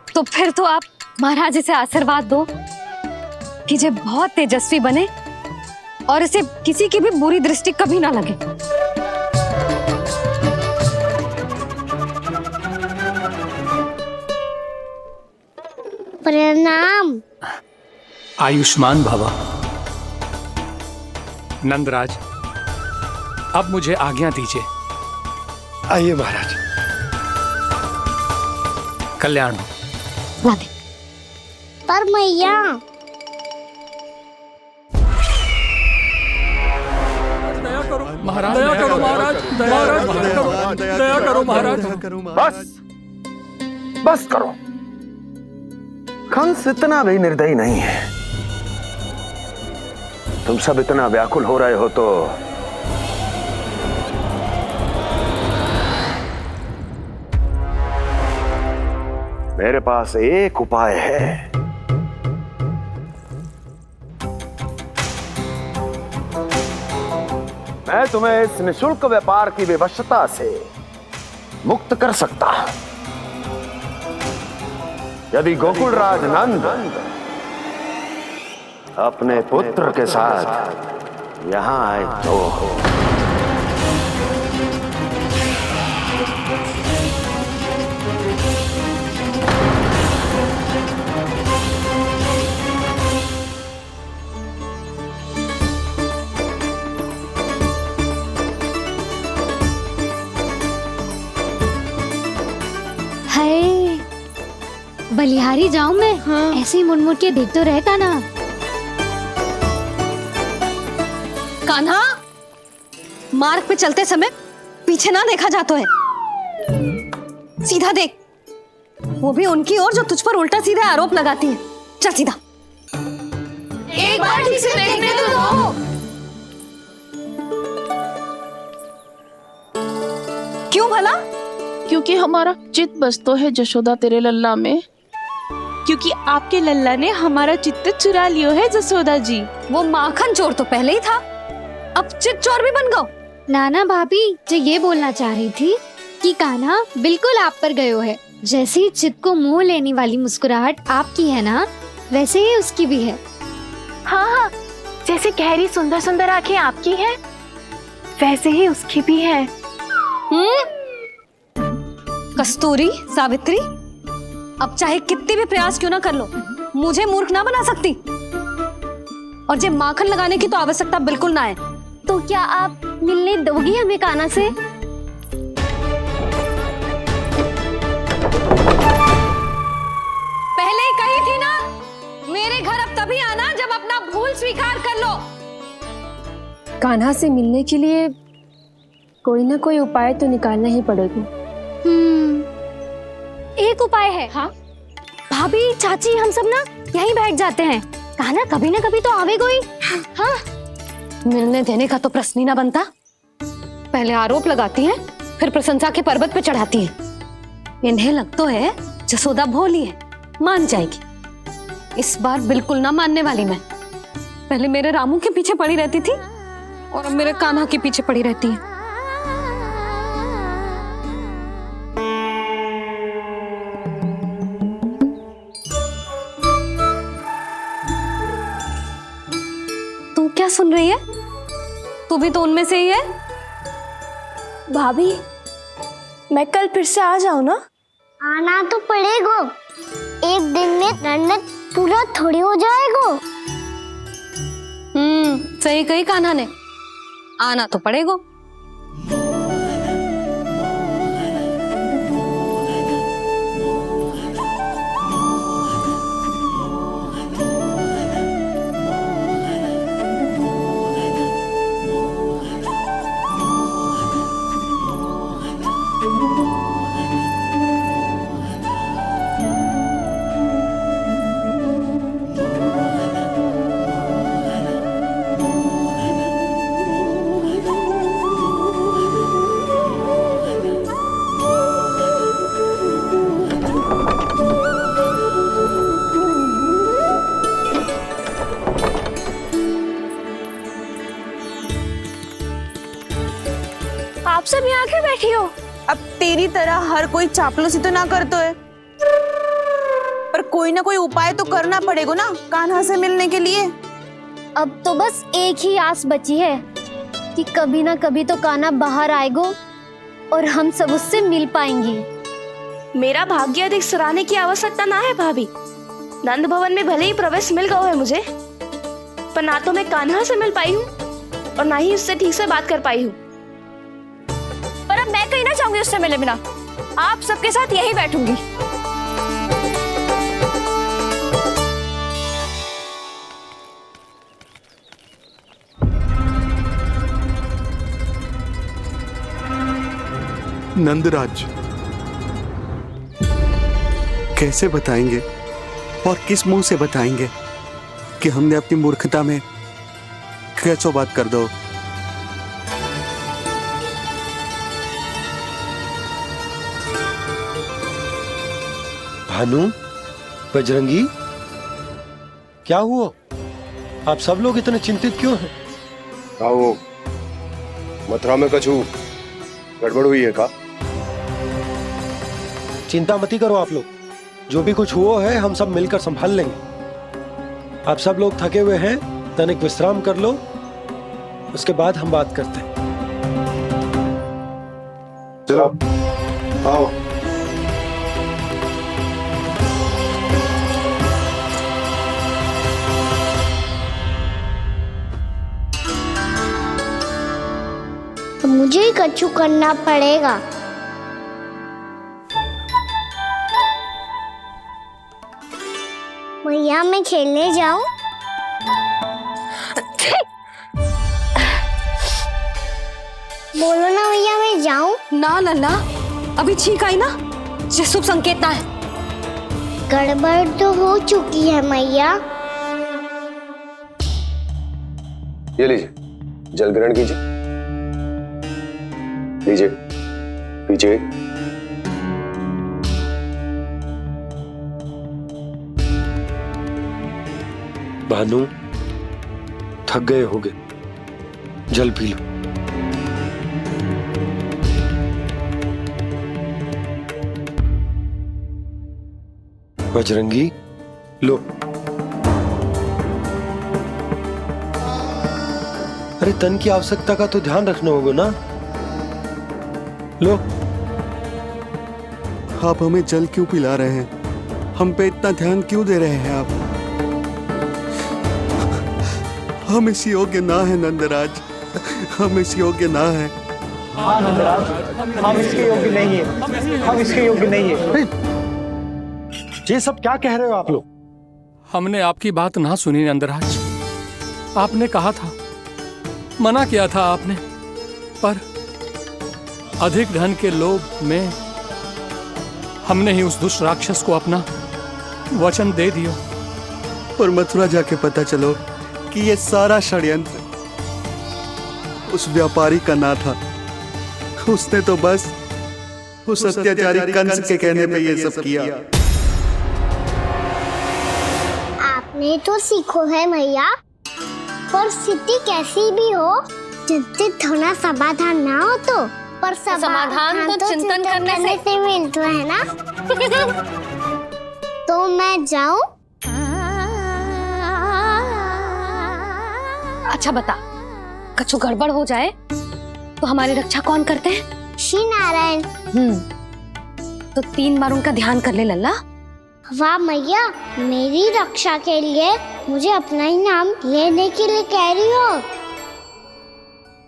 तो फिर तो आप महाराज इसे आशीर्वाद दो कि जे बहुत तेजस्वी बने और इसे किसी की भी बुरी दृष्टि कभी ना लगे। प्रणाम। आयुष्मान भवा। नंदराज, अब मुझे आज्ञा दीजिए। आइए महाराज। कल्याण हो। पर मैया, महाराज, दया करो महाराज, दया करो महाराज। बस, बस करो। कंस इतना भी निर्दयी नहीं है। तुम सब इतना व्याकुल हो रहे हो तो मेरे पास एक उपाय है। मैं तुम्हें इस निशुल्क व्यापार की विवशता से मुक्त कर सकता हूं। यदि गोकुलराज नंद अपने पुत्र के साथ यहां आए तो हाय, बलिहारी जाऊं मैं? हाँ। ऐसे ही मुड़ के देख तो रहे कान्हा। कान्हा, मार्ग पे चलते समय पीछे ना देखा जाता है, सीधा देख। वो भी उनकी ओर जो तुझ पर उल्टा सीधा आरोप लगाती है। चल सीधा। एक बार ठीक से देखने तो दो। क्यों भला? क्योंकि हमारा चित्त बसतो है जशोदा तेरे लल्ला में। क्योंकि आपके लल्ला ने हमारा चित्त चुरा लियो है जसोदा जी। वो माखन चोर तो पहले ही था, अब चित्त चोर भी बन गो। नाना भाभी जो ये बोलना चाह रही थी कि कान्हा बिल्कुल आप पर गयो है। जैसे ही चित्त को मोह लेने वाली मुस्कुराहट आपकी है ना, वैसे ही उसकी भी है। हाँ हाँ, जैसे गहरी सुंदर सुंदर आंखें आपकी हैं, वैसे ही उसकी भी है। कस्तूरी, सावित्री, अब चाहे कितने भी प्रयास क्यों ना कर लो, मुझे मूर्ख ना बना सकती। और जे माखन लगाने की तो आवश्यकता बिल्कुल ना है। तो क्या आप मिलने दोगी हमें कान्हा से? पहले ही कही थी ना, मेरे घर अब तभी आना जब अपना भूल स्वीकार कर लो। कान्हा से मिलने के लिए कोई ना कोई उपाय तो निकालना ही पड़ेगा। एक उपाय है। हाँ? भाभी, चाची, हम सब ना यहीं बैठ जाते हैं। कान्हा कभी ना कभी तो आवेगा ही। हाँ? मिलने देने का तो प्रश्न ही ना बनता। पहले आरोप लगाती हैं, फिर प्रशंसा के पर्वत पे चढ़ाती हैं। इन्हें लगता है जसोदा भोली है, मान जाएगी। इस बार बिल्कुल ना मानने वाली मैं। पहले मेरे रामू के पीछे पड़ी रहती थी और अब मेरे कान्हा के पीछे पड़ी रहती है। तू क्या सुन रही है? तू भी तो उनमें से ही है। भाभी, मैं कल फिर से आ जाऊं ना? आना तो पड़ेगा। एक दिन में रन्नत पूरा थोड़ी हो जाएगा। सही कही कान्हा ने, आना तो पड़ेगा। आप सब यहाँ क्यों बैठी हो? अब तेरी तरह हर कोई चापलूसी तो ना करतो है, पर कोई ना कोई उपाय तो करना पड़ेगा ना कान्हा से मिलने के लिए। अब तो बस एक ही आस बची है कि कभी ना कभी तो कान्हा बाहर आएगा और हम सब उससे मिल पाएंगे। मेरा भाग्य अधिक सराहने की आवश्यकता ना है भाभी। नंद भवन में भले ही प्रवेश मिल गया है मुझे, पर ना तो मैं कान्हा से मिल पाई हूँ और ना ही उससे ठीक से बात कर पाई हूँ। पर अब मैं कहीं ना चाहूंगी उससे मिले बिना। आप सबके साथ यही बैठूंगी। नंदराज, कैसे बताएंगे और किस मुंह से बताएंगे कि हमने अपनी मूर्खता में कैसो बात कर दो। भानु, बजरंगी, क्या हुआ? आप सब लोग इतने चिंतित क्यों हैं? वो मथुरा में कछु गड़बड़ हुई है का? चिंता मती करो आप लोग, जो भी कुछ हुआ है हम सब मिलकर संभाल लेंगे। आप सब लोग थके हुए हैं, तनिक विश्राम कर लो, उसके बाद हम बात करते हैं। चलो आओ। मुझे ही कछु करना पड़ेगा। मैया मैं खेलने जाऊं? बोलो ना भैया मैं जाऊं? ना लल्ला, अभी छींक आई ना, ये शुभ संकेत ना है। गड़बड़ तो हो चुकी है मैया। ये लीजिए, जल ग्रहण कीजिए। लीजिए, पीजिए। भानु, थक गए होगे, जल पी लो। बजरंगी, लो। अरे तन की आवश्यकता का तो ध्यान रखना होगा ना, लो। आप हमें जल क्यों पिला रहे हैं? हम पे इतना ध्यान क्यों दे रहे हैं आप? हम इस योग्य ना है नंदराज, हम इस योग्य ना है। हाँ नंदराज, हम इसके योग्य नहीं है, हम इसके योग्य नहीं है। ये सब क्या कह रहे हो आप लोग? हमने आपकी बात ना सुनी नंदराज। आपने कहा था, मना किया था आपने, पर अधिक धन के लोभ में हमने ही उस दुष्ट राक्षस को अपना वचन दे दिया। पर मथुरा जाके पता चलो कि ये सारा षड्यंत्र उस व्यापारी का ना था। उसने तो बस उस अत्याचारी कंस के कहने पे ये सब किया। आपने तो सीखो है भैया, परिस्थिति कैसी भी हो, चिंतित होना समाधान ना हो तो, पर समाधान तो चिंतन करने से मिलता है ना। तो मैं जाऊं? अच्छा बता, कछु गड़बड़ हो जाए तो हमारी रक्षा कौन करते हैं? श्री नारायण। तो 3 बार उनका ध्यान कर ले लल्ला। वाह मैया, मेरी रक्षा के लिए मुझे अपना ही नाम लेने के लिए कह रही हो?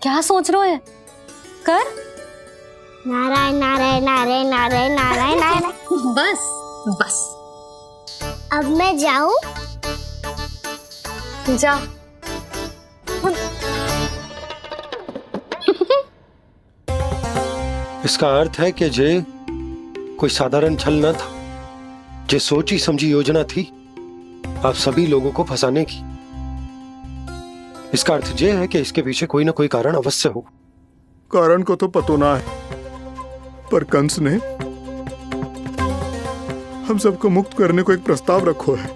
क्या सोच रहे हो? कर नारायण नारायण नारायण नारायण नारायण नारायण। बस बस, अब मैं जाऊं? जा। इसका अर्थ है कि जे कोई साधारण छल न था, जे सोची समझी योजना थी आप सभी लोगों को फंसाने की। इसका अर्थ ये है कि इसके पीछे कोई ना कोई कारण अवश्य हो। कारण को तो पतो ना है, पर कंस ने हम सबको मुक्त करने को एक प्रस्ताव रखो है।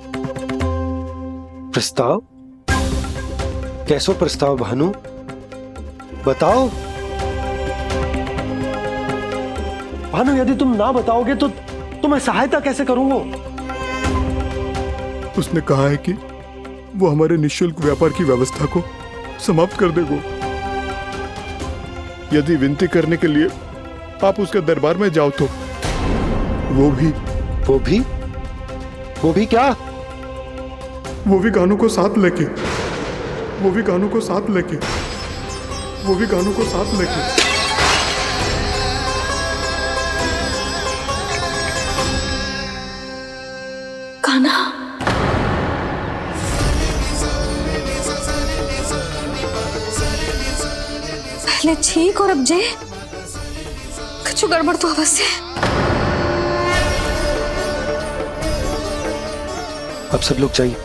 प्रस्ताव? कैसो प्रस्ताव भानु, बताओ। भानु, यदि तुम ना बताओगे तो तुम्हें सहायता कैसे करूंगा? उसने कहा है कि वो हमारे निःशुल्क व्यापार की व्यवस्था को समाप्त कर देगा यदि विनती करने के लिए आप उसके दरबार में जाओ तो। वो भी क्या? वो भी गानों को साथ लेके, वो भी गानों को साथ लेके, वो भी गानों को साथ लेके। कान्हा, पहले ठीक और अब जे कुछ गड़बड़ तो अवश्य। अब सब लोग जाइए,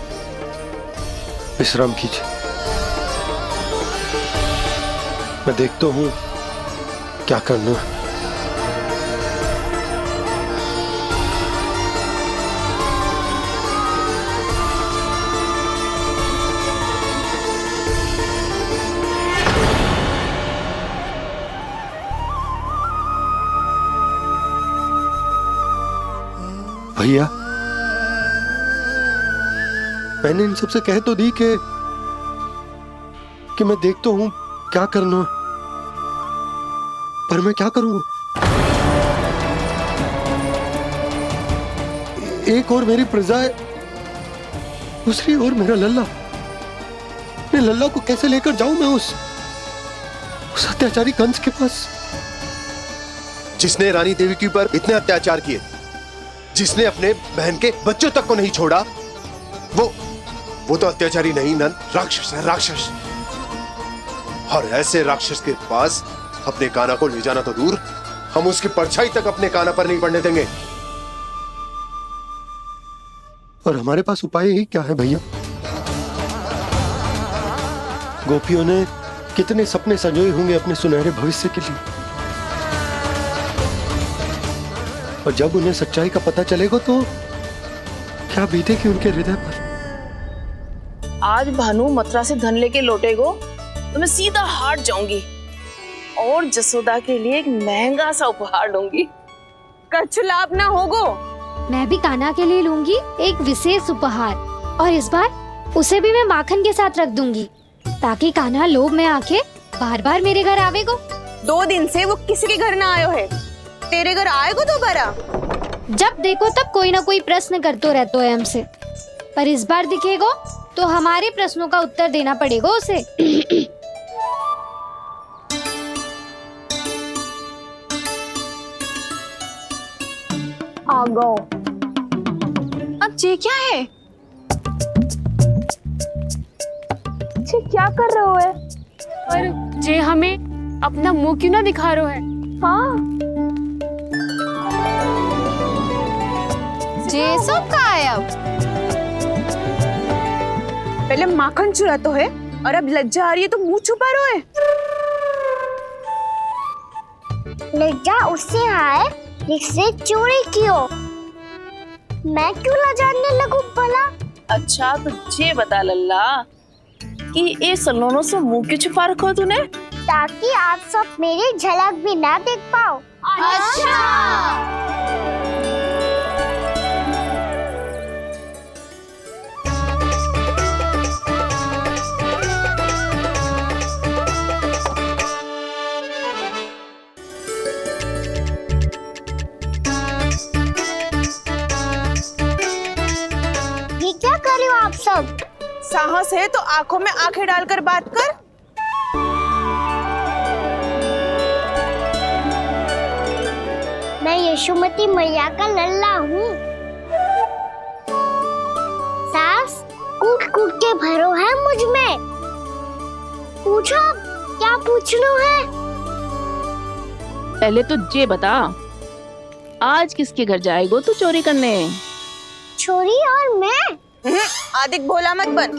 विश्राम कीजिए। मैं देखता हूं क्या करना है। भैया, मैंने इन सबसे कह तो दी कि मैं देखता हूं क्या करना है, पर मैं क्या करूंगा? एक और मेरी प्रजा है, दूसरी ओर मेरा लल्ला। मैं लल्ला को कैसे लेकर जाऊं मैं उस अत्याचारी कंस के पास, जिसने रानी देवी के ऊपर इतने अत्याचार किए, जिसने अपने बहन के बच्चों तक को नहीं छोड़ा, वो तो अत्याचारी नहीं नंद, राक्षस है, राक्षस। और ऐसे राक्षस के पास अपने कान्हा को ले जाना तो दूर, हम उसकी परछाई तक अपने कान्हा पर नहीं पड़ने देंगे। और हमारे पास उपाय ही क्या है भैया? गोपियों ने कितने सपने संजोए होंगे अपने सुनहरे भविष्य के लिए, और जब उन्हें सच्चाई का पता चलेगा तो क्या बीतेगी उनके हृदय पर। आज भानु मथुरा से धन लेके लौटेगो तो मैं सीधा हाट जाऊंगी और जसोदा के लिए एक महंगा सा उपहार दूंगी। कछु लाभ ना होगो। मैं भी कान्हा के लिए लूंगी एक विशेष उपहार, और इस बार उसे भी मैं माखन के साथ रख दूंगी, ताकि कान्हा लोभ में आके बार बार मेरे घर आवेगो। 2 दिन से वो किसी के घर ना आयो है, तेरे घर आएगो दोबारा? जब देखो तब कोई ना कोई प्रश्न करते रहते है हमसे, पर इस बार दिखेगो तो हमारे प्रश्नों का उत्तर देना पड़ेगा उसे। आ गो। अब ये क्या है? ये क्या कर रहे हो है? पर जे हमें अपना मुंह क्यों ना दिखा रहे है? हाँ, जे सब का है अब? पहले माखन चुरा तो है और अब लज्जा आ रही है तो मुंह छुपा रहे है। लज्जा उससे है जिससे चोरी कियो। मैं क्यों लजाने लगूं भला? अच्छा तो ये बता लल्ला कि ये सलोनों से मुंह क्यों छुपा रखो तूने? ताकि आप सब मेरी झलक भी ना देख पाओ। अच्छा। ये क्या कर रहे हो आप सब? साहस है तो आंखों में आंखें डालकर बात कर। मैं यशोमती मैया का लल्ला हूँ। सास कूट कूट के भरो है मुझ में। पूछो क्या पूछना है? पहले तो ये बता, आज किसके घर जाएगो तू चोरी करने? छोरी और मैं? आदिक भोला मत बन।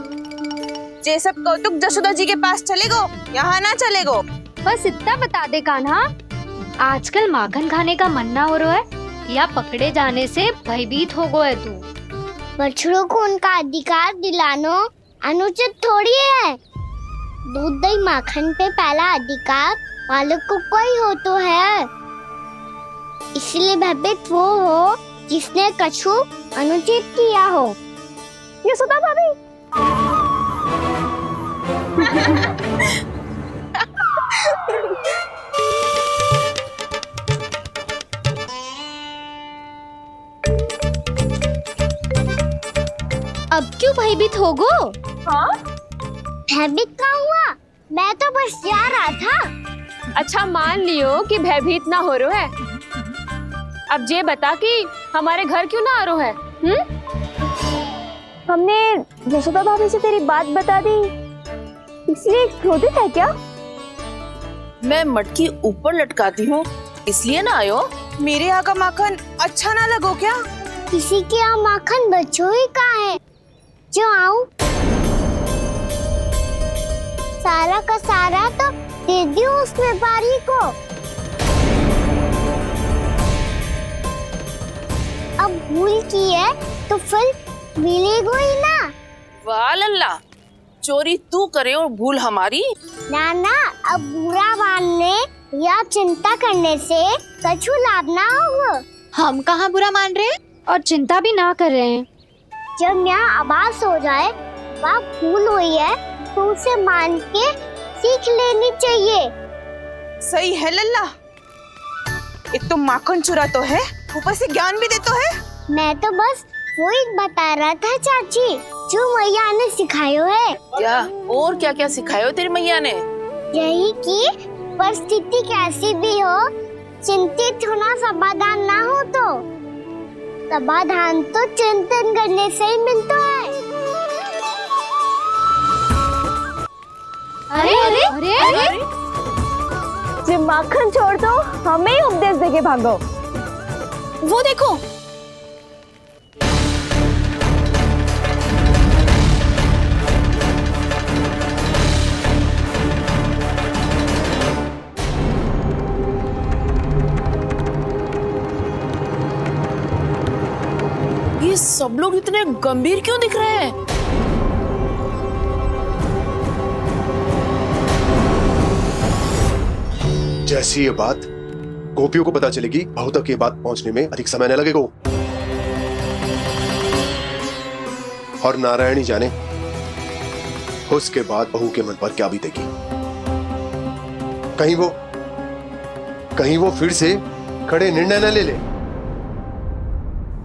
ये सब कौतुक जशोदा जी के पास चलेगो, यहाँ ना चलेगो। बस इतना बता दे कान्हा, आजकल माखन खाने का मन ना हो रहा है या पकड़े जाने से भयभीत हो गए तू? बछड़ों को उनका अधिकार दिलाना अनुचित थोड़ी है। दूध दही माखन पे पहला अधिकार मालिक को कोई हो तो है। इसलिए भयभीत वो हो जिसने कछु अनुचित किया हो। यशोदा भाभी। अब क्यों भयभीत हो गो? हाँ? भयभीत क्या हुआ? मैं तो बस जा रहा था। अच्छा मान लियो कि भयभीत ना हो रहा है, अब ये बता कि हमारे घर क्यों ना आ रहा है? हमने यशोदा भाभी से तेरी बात बता दी, इसलिए क्रोधित है क्या? मैं मटकी ऊपर लटकाती हूँ इसलिए ना आयो? मेरे यहाँ का माखन अच्छा ना लगो क्या? किसी के यहाँ माखन बच्चों ही कहाँ है? क्यों आऊं? सारा का सारा तो दे दियो उस व्यापारी को। अब भूल की है तो फिर मिलेगो ही ना। वाह लल्ला, चोरी तू करे और भूल हमारी। नाना, अब बुरा मानने या चिंता करने से कछु लाभ ना होगा। हम कहाँ बुरा मान रहे हैं और चिंता भी ना कर रहे हैं। जब यहाँ आवाज हो जाए वहाँ भूल हुई है तो उसे मान के सीख लेनी चाहिए। सही है लल्ला, एक तो माखन चुरा तो है, ऊपर से ज्ञान भी देता है। मैं तो बस वही बता रहा था चाची, जो मैया ने सिखायो है। क्या और क्या क्या सिखायो तेरी मैया ने? यही कि परिस्थिति कैसी भी हो, चिंतित होना समाधान ना हो तो समाधान तो चिंतन करने से ही मिलता है। अरे अरे अरे, अरे? जब माखन छोड़ दो हमें ही उपदेश देके भागो। वो देखो, ये सब लोग इतने गंभीर क्यों दिख रहे हैं? जैसी ये बात गोपियों को पता चलेगी, बहू तक ये बात पहुंचने में अधिक समय न लगेगा। और नारायणी जाने उसके बाद बहू के मन पर क्या बीतेगी। कहीं वो फिर से खड़े निर्णय न ले ले।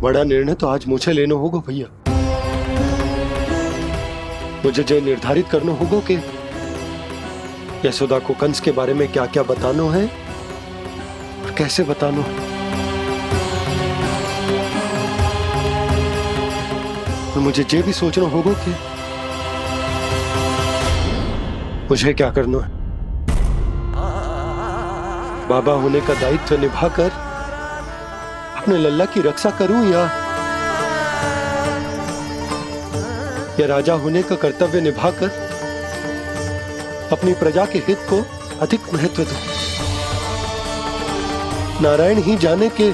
बड़ा निर्णय तो आज मुझे लेना होगा भैया। मुझे जो निर्धारित करना होगा कि यशोदा को कंस के बारे में क्या क्या बताना है और कैसे बताना है। और मुझे ये भी सोचना होगा कि मुझे क्या करना है। बाबा होने का दायित्व निभाकर अपने लल्ला की रक्षा करूं या राजा होने का कर्तव्य निभाकर अपनी प्रजा के हित को अधिक महत्व दूं। नारायण ही जाने के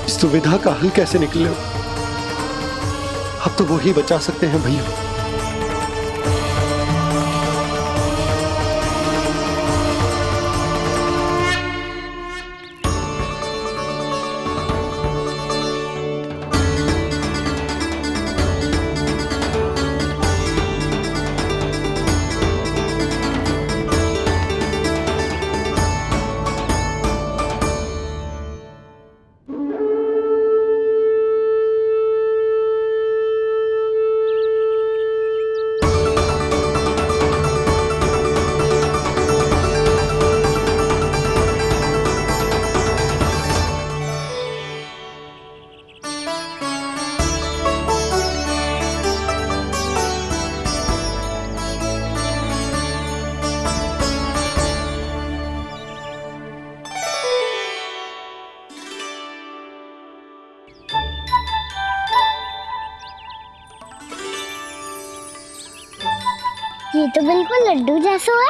इस दुविधा का हल कैसे निकले। अब तो वो ही बचा सकते हैं भैया। ये तो बिल्कुल लड्डू जैसा है।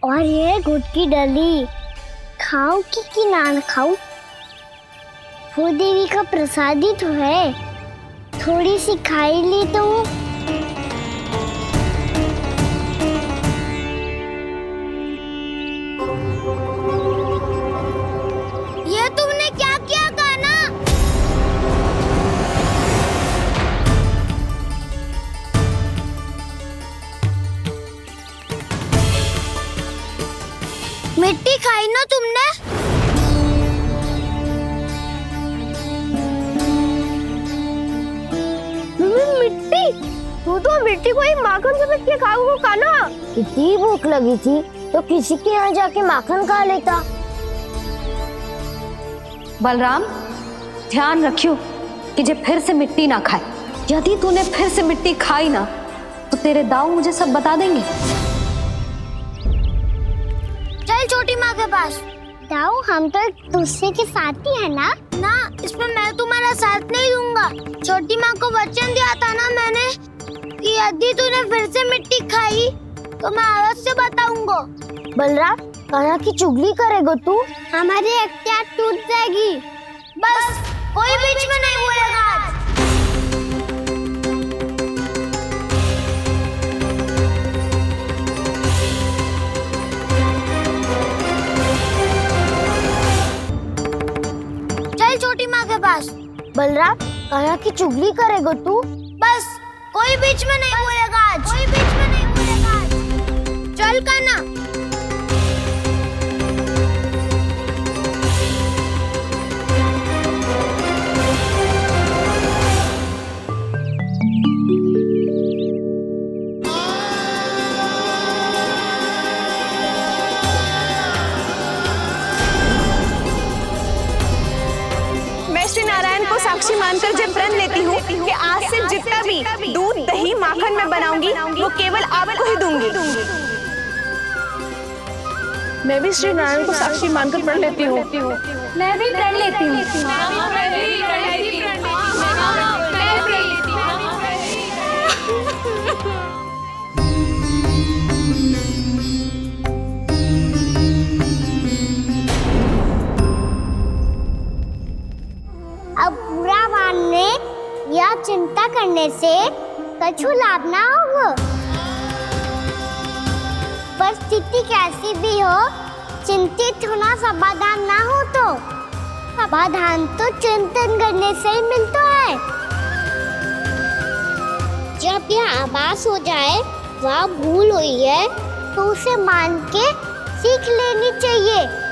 और ये गुड़ की डली खाऊं कि ना खाऊं? वो देवी का प्रसाद ही तो है, थोड़ी सी खाई ली तो। ये तुमने क्या किया कान्हा? मिट्टी खाई ना तुमने? मिट्टी? तू तो मिट्टी को ही माखन समझ के खाओगे कान्हा। इतनी भूख लगी थी तो किसी के यहाँ जाके माखन खा लेता। बलराम, ध्यान रखियो कि जे फिर से मिट्टी ना खाए। यदि तूने फिर से मिट्टी खाई ना तो तेरे दाऊ मुझे सब बता देंगे। चल छोटी माँ के पास। दाऊ, हम तो एक दूसरे के साथी है ना। ना, इसमें मैं तुम्हारा साथ नहीं दूंगा। छोटी माँ को वचन दिया था ना मैंने कि यदि तूने फिर से मिट्टी खाई तो मैं आवाज से बताऊंगा। बलराम, कान्हा की चुगली करेगा तू, हमारी अख्तियार टूट जाएगी। बस कोई बीच में नहीं बोलेगा आज। चल छोटी माँ के पास। बलराम, कान्हा की चुगली करेगा तू, बस कोई बीच में नहीं बोलेगा आज। कोई बीच में नहीं बोलेगा आज। चल कान्हा। मैं श्री नारायण को साक्षी मानकर जब प्रण लेती हूँ कि आज से जितना भी दूध दही माखन मैं बनाऊंगी वो केवल आपको ही दूंगी। मैं भी श्री नारायण को साक्षी मानकर प्रण लेती हूँ। मैं भी प्रण लेती हूँ। अब बुरा मानने या चिंता करने से कछु लाभ ना होगा। परिस्थिति कैसी भी हो, चिंतित होना समाधान ना हो तो समाधान तो चिंतन करने से ही मिलता है। जब यह आभास हो जाए वह भूल हुई है तो उसे मान के सीख लेनी चाहिए।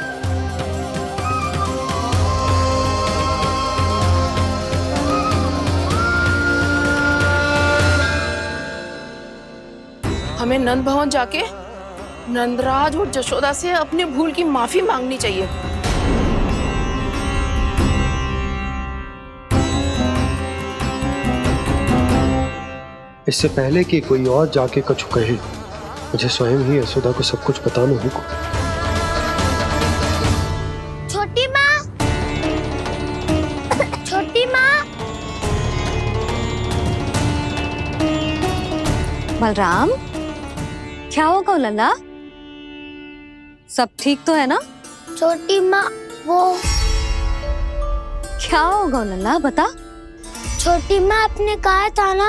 हमें नंद भवन जाके नंदराज और जशोदा से अपनी भूल की माफी मांगनी चाहिए। इससे पहले कि कोई और जाके कछु कहे, मुझे स्वयं ही यशोदा को सब कुछ बताना होगा। छोटी माँ, छोटी माँ। बलराम, क्या होगा लल्ला? सब ठीक तो है ना? छोटी माँ, वो क्या होगा लल्ला, बता। छोटी माँ, आपने कहा था ना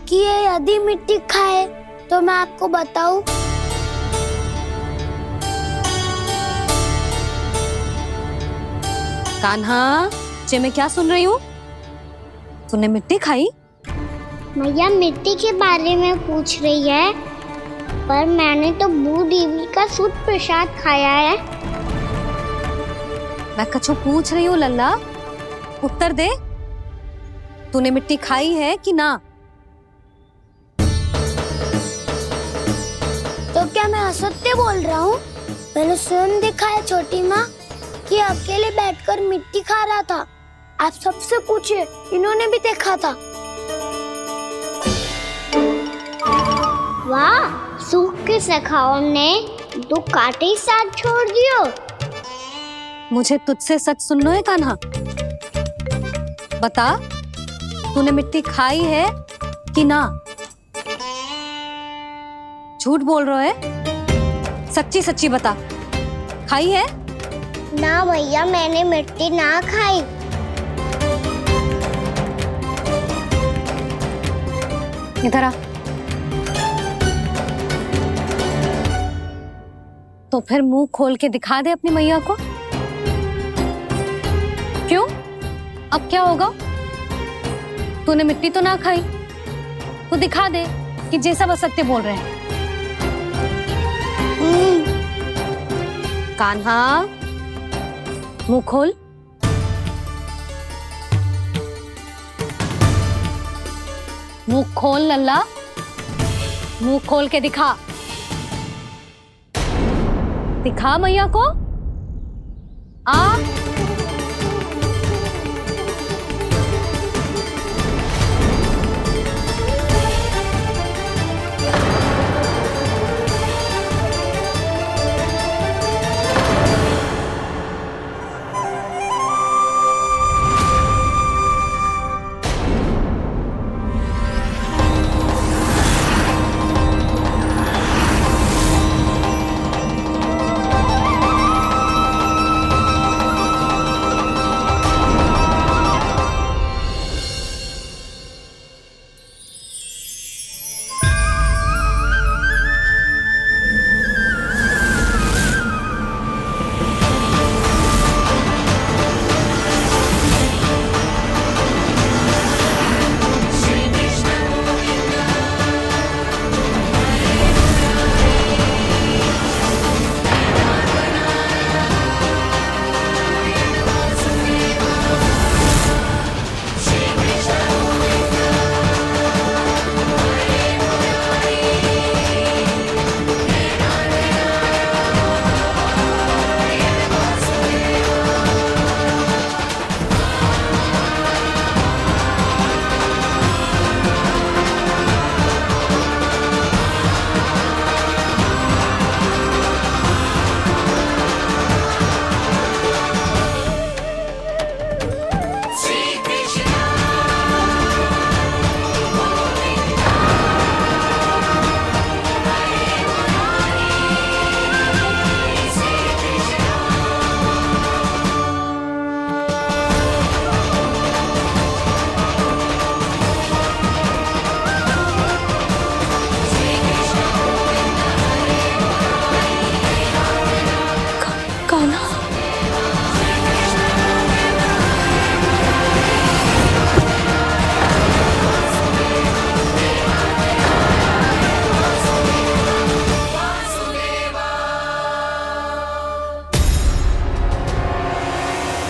कि ये यदि मिट्टी खाए तो मैं आपको बताऊं। कान्हा, जे मैं क्या सुन रही हूँ? तूने मिट्टी खाई? मैया मिट्टी के बारे में पूछ रही है, पर मैंने तो भू देवी का शुद्ध प्रसाद खाया है। मैं कछु पूछ रही हूँ लल्ला, उत्तर दे। तूने मिट्टी खाई है कि ना? तो क्या मैं असत्य बोल रहा हूँ? मैंने स्वयं देखा है छोटी माँ कि अकेले बैठकर मिट्टी खा रहा था। आप सबसे पूछिए, इन्होंने भी देखा था। वाह, सूख के सखाओं ने दो कांटे ही साथ छोड़ दियो। मुझे तुझसे सच सुनना है कान्हा। बता, तूने मिट्टी खाई है कि ना? झूठ बोल रहा है, सच्ची सच्ची बता, खाई है? ना भैया, मैंने मिट्टी ना खाई। इधर आ। तो फिर मुंह खोल के दिखा दे अपनी मैया को। क्यों? अब क्या होगा? तूने मिट्टी तो ना खाई, तो दिखा दे कि जे सब असत्य बोल रहे हैं। कान्हा, मुंह खोल। मुंह खोल लल्ला, मुंह खोल के दिखा। दिखा मैया को। आ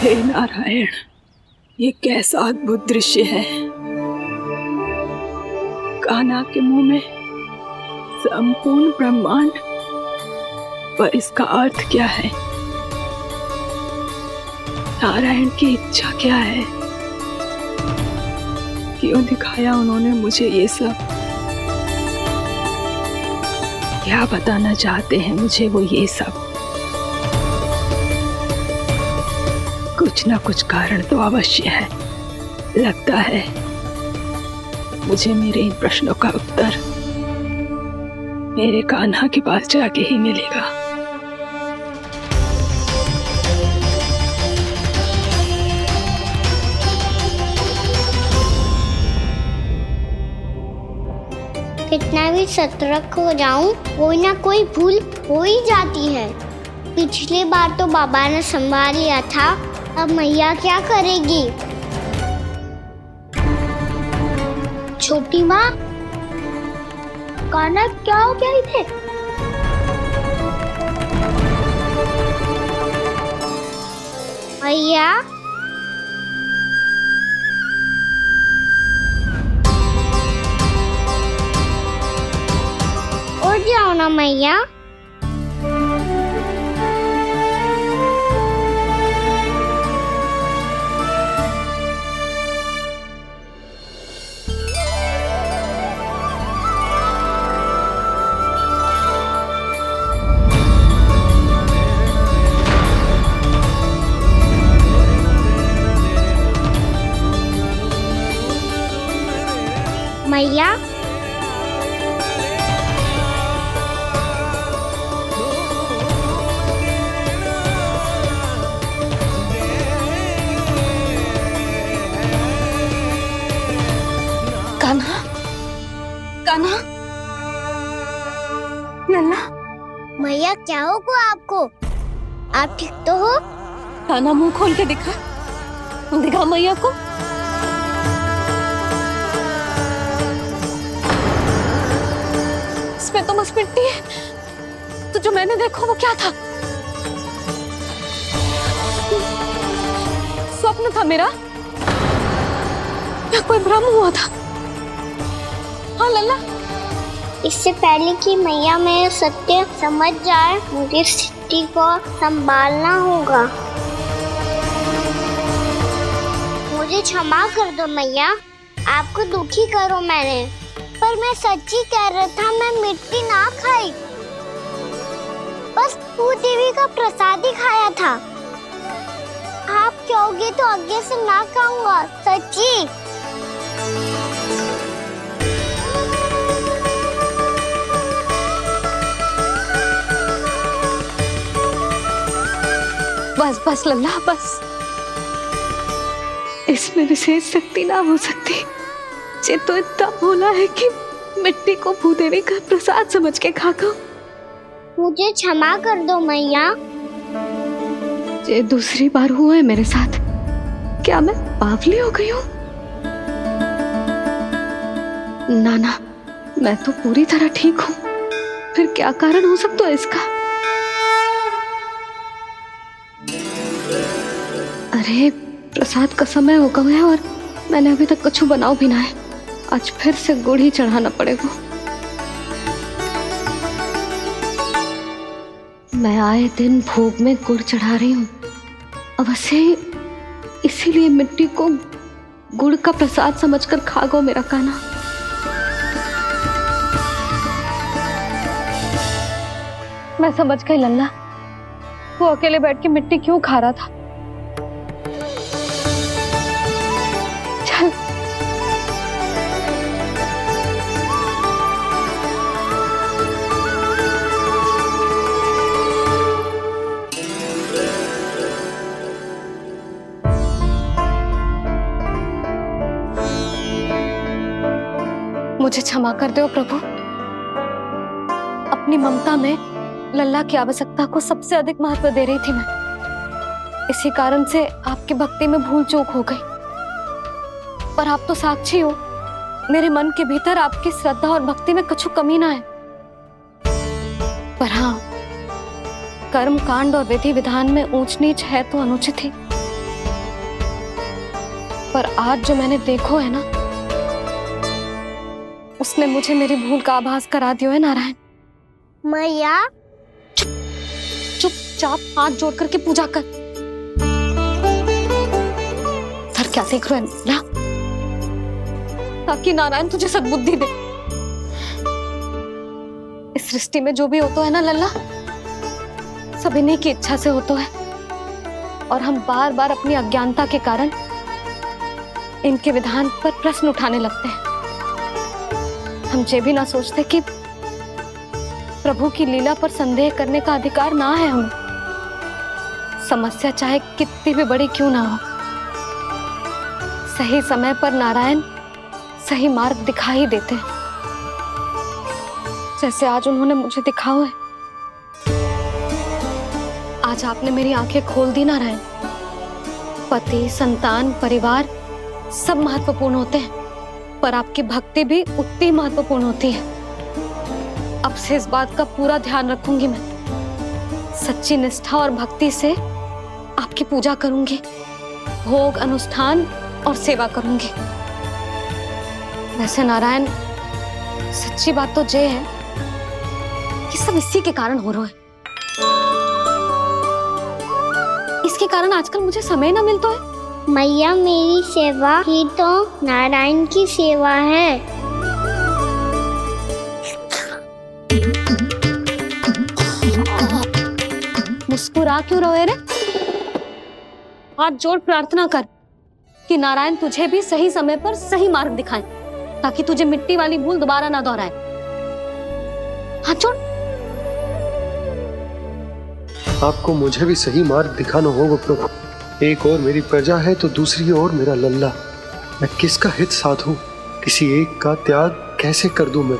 हे नारायण, ये कैसा अद्भुत दृश्य है। कान्हा के मुंह में संपूर्ण ब्रह्मांड, पर इसका अर्थ क्या है? नारायण की इच्छा क्या है? क्यों दिखाया उन्होंने मुझे ये सब? क्या बताना चाहते हैं मुझे वो ये सब? कुछ ना कुछ कारण तो अवश्य है। लगता है मुझे मेरे इन प्रश्नों का उत्तर मेरे कान्हा के पास जाके ही मिलेगा। कितना भी सतर्क हो जाऊं, कोई ना कोई भूल हो ही जाती है। पिछली बार तो बाबा ने संभाल लिया था, अब मैया क्या करेगी? छोटी माँ, कान्हा क्या हो गया इधर? मैया, उठ जाओ ना मैया। मैया, कान्हा, कान्हा, लल्ला। मैया क्या होगा आपको? आप ठीक तो हो? कान्हा मुंह खोल के दिखा, दिखा मैया को। इसमें तो बस मिट्टी है, तो जो मैंने देखा वो क्या था? स्वप्न था मेरा या कोई भ्रम हुआ था? हाँ लल्ला, इससे पहले कि मैया मेरे सत्य समझ जाए, मुझे स्थिति को संभालना होगा। मुझे क्षमा कर दो मैया, आपको दुखी करो मैंने, पर मैं सच्ची कह रहा था, मैं मिट्टी ना खाई, बस तू देवी का प्रसाद ही खाया था। आप कहोगे तो आगे से ना खाऊंगा, सच्ची। बस बस लल्ला, बस। इसमें विशेष शक्ति ना हो सकती। ये तो इतना भोला है कि मिट्टी को भूदेवी का प्रसाद समझ के खा गो। मुझे क्षमा कर दो मैया। ये दूसरी बार हुआ है मेरे साथ। क्या मैं बावली हो गई हूँ? ना ना, मैं तो पूरी तरह ठीक हूँ। फिर क्या कारण हो सकता है इसका? अरे प्रसाद का समय हो गया है और मैंने अभी तक कुछ बनाओ भी ना है। आज फिर से गुड़ ही चढ़ाना पड़ेगा। मैं आए दिन भोग में गुड़ चढ़ा रही हूँ, अवश्य ही इसीलिए मिट्टी को गुड़ का प्रसाद समझकर खा गो मेरा कान्हा। मैं समझ गई लल्ला, वो अकेले बैठ के मिट्टी क्यों खा रहा था। चल मुझे क्षमा कर दो प्रभु। अपनी ममता में लल्ला की आवश्यकता को सबसे अधिक महत्व दे रही थी मैं। इसी कारण से आपकी भक्ति में भूल चूक हो गई। पर आप तो साक्षी हो, मेरे मन के भीतर आपकी श्रद्धा और भक्ति में कुछ कमी ना है। पर हाँ, कर्म कांड और विधि विधान में ऊंच नीच है तो अनुचित ही। पर आज जो मैंने देखो है ना, उसने मुझे मेरी भूल का आभास करा दियो है नारायण। मैया चुपचाप हाथ जोड़ करके पूजा कर। सर क्या देख रहे हैं ना, ताकि नारायण तुझे सद्बुद्धि दे। इस सृष्टि में जो भी होता है ना लल्ला, सब इन्हीं की इच्छा से होता है, और हम बार बार अपनी अज्ञानता के कारण इनके विधान पर प्रश्न उठाने लगते हैं। हम ये भी ना सोचते कि प्रभु की लीला पर संदेह करने का अधिकार ना है हमें। समस्या चाहे कितनी भी बड़ी क्यों ना हो, सही समय पर नारायण सही मार्ग दिखा ही देते हैं, जैसे आज उन्होंने मुझे दिखाओ है। आज आपने मेरी आंखें खोल दी नारायण। पति, संतान, परिवार सब महत्वपूर्ण होते हैं, पर आपकी भक्ति भी उतनी महत्वपूर्ण होती है। अब से इस बात का पूरा ध्यान रखूंगी मैं। सच्ची निष्ठा और भक्ति से आपकी पूजा करूंगी, भोग, अनुष्ठान और सेवा करूंगी। वैसे नारायण, सच्ची बात तो ये है कि सब इसी के कारण हो रहा है। इसके कारण आजकल मुझे समय ना मिलता है। मैया, मेरी सेवा ही तो नारायण की सेवा है। मुस्कुरा क्यों रहे रे? हाथ जोड़ प्रार्थना कर कि नारायण तुझे भी सही समय पर सही मार्ग दिखाएं, ताकि तुझे मिट्टी वाली भूल दोबारा ना दोहराए। हाथ जोड़। आपको मुझे भी सही मार्ग दिखाना होगा प्रभु। एक और मेरी प्रजा है तो दूसरी ओर मेरा लल्ला। मैं किसका हित साधूं? किसी एक का त्याग कैसे कर दूं मैं?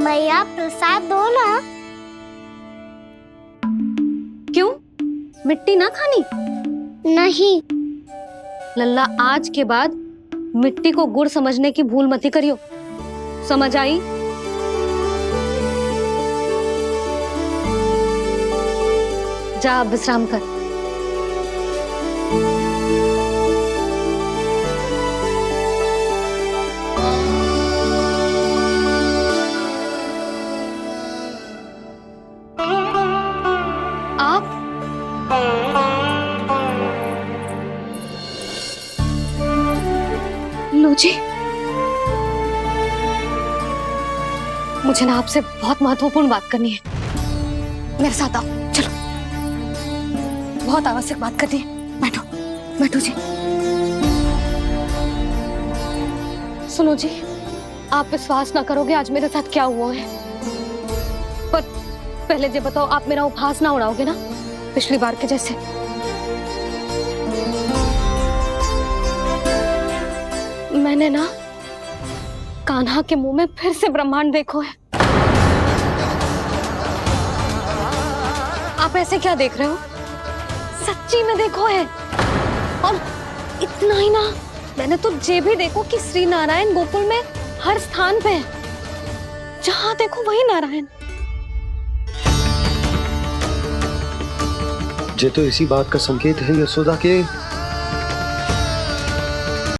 मैया, प्रसाद दो ना। क्यों? मिट्टी ना खानी? नहीं। लल्ला, आज के बाद मिट्टी को गुड़ समझने की भूल मत करियो। समझ आई? जा अब विश्राम कर। जी, मुझे ना आपसे बहुत महत्वपूर्ण बात करनी है। मेरे साथ आओ, चलो। बहुत आवश्यक बात करनी है। बैठो, बैठो जी। सुनो जी, आप विश्वास ना करोगे आज मेरे साथ क्या हुआ है। पर पहले ये बताओ, आप मेरा उपहास ना उड़ाओगे ना, पिछली बार के जैसे? मैंने ना कान्हा के मुंह में फिर से ब्रह्मांड देखो है। आप ऐसे क्या देख रहे हो? सच्ची में देखो है। और इतना ही ना, मैंने तो ये भी देखो कि श्री नारायण गोकुल में हर स्थान पे है। जहां देखो वही नारायण। ये तो इसी बात का संकेत है यशोदा के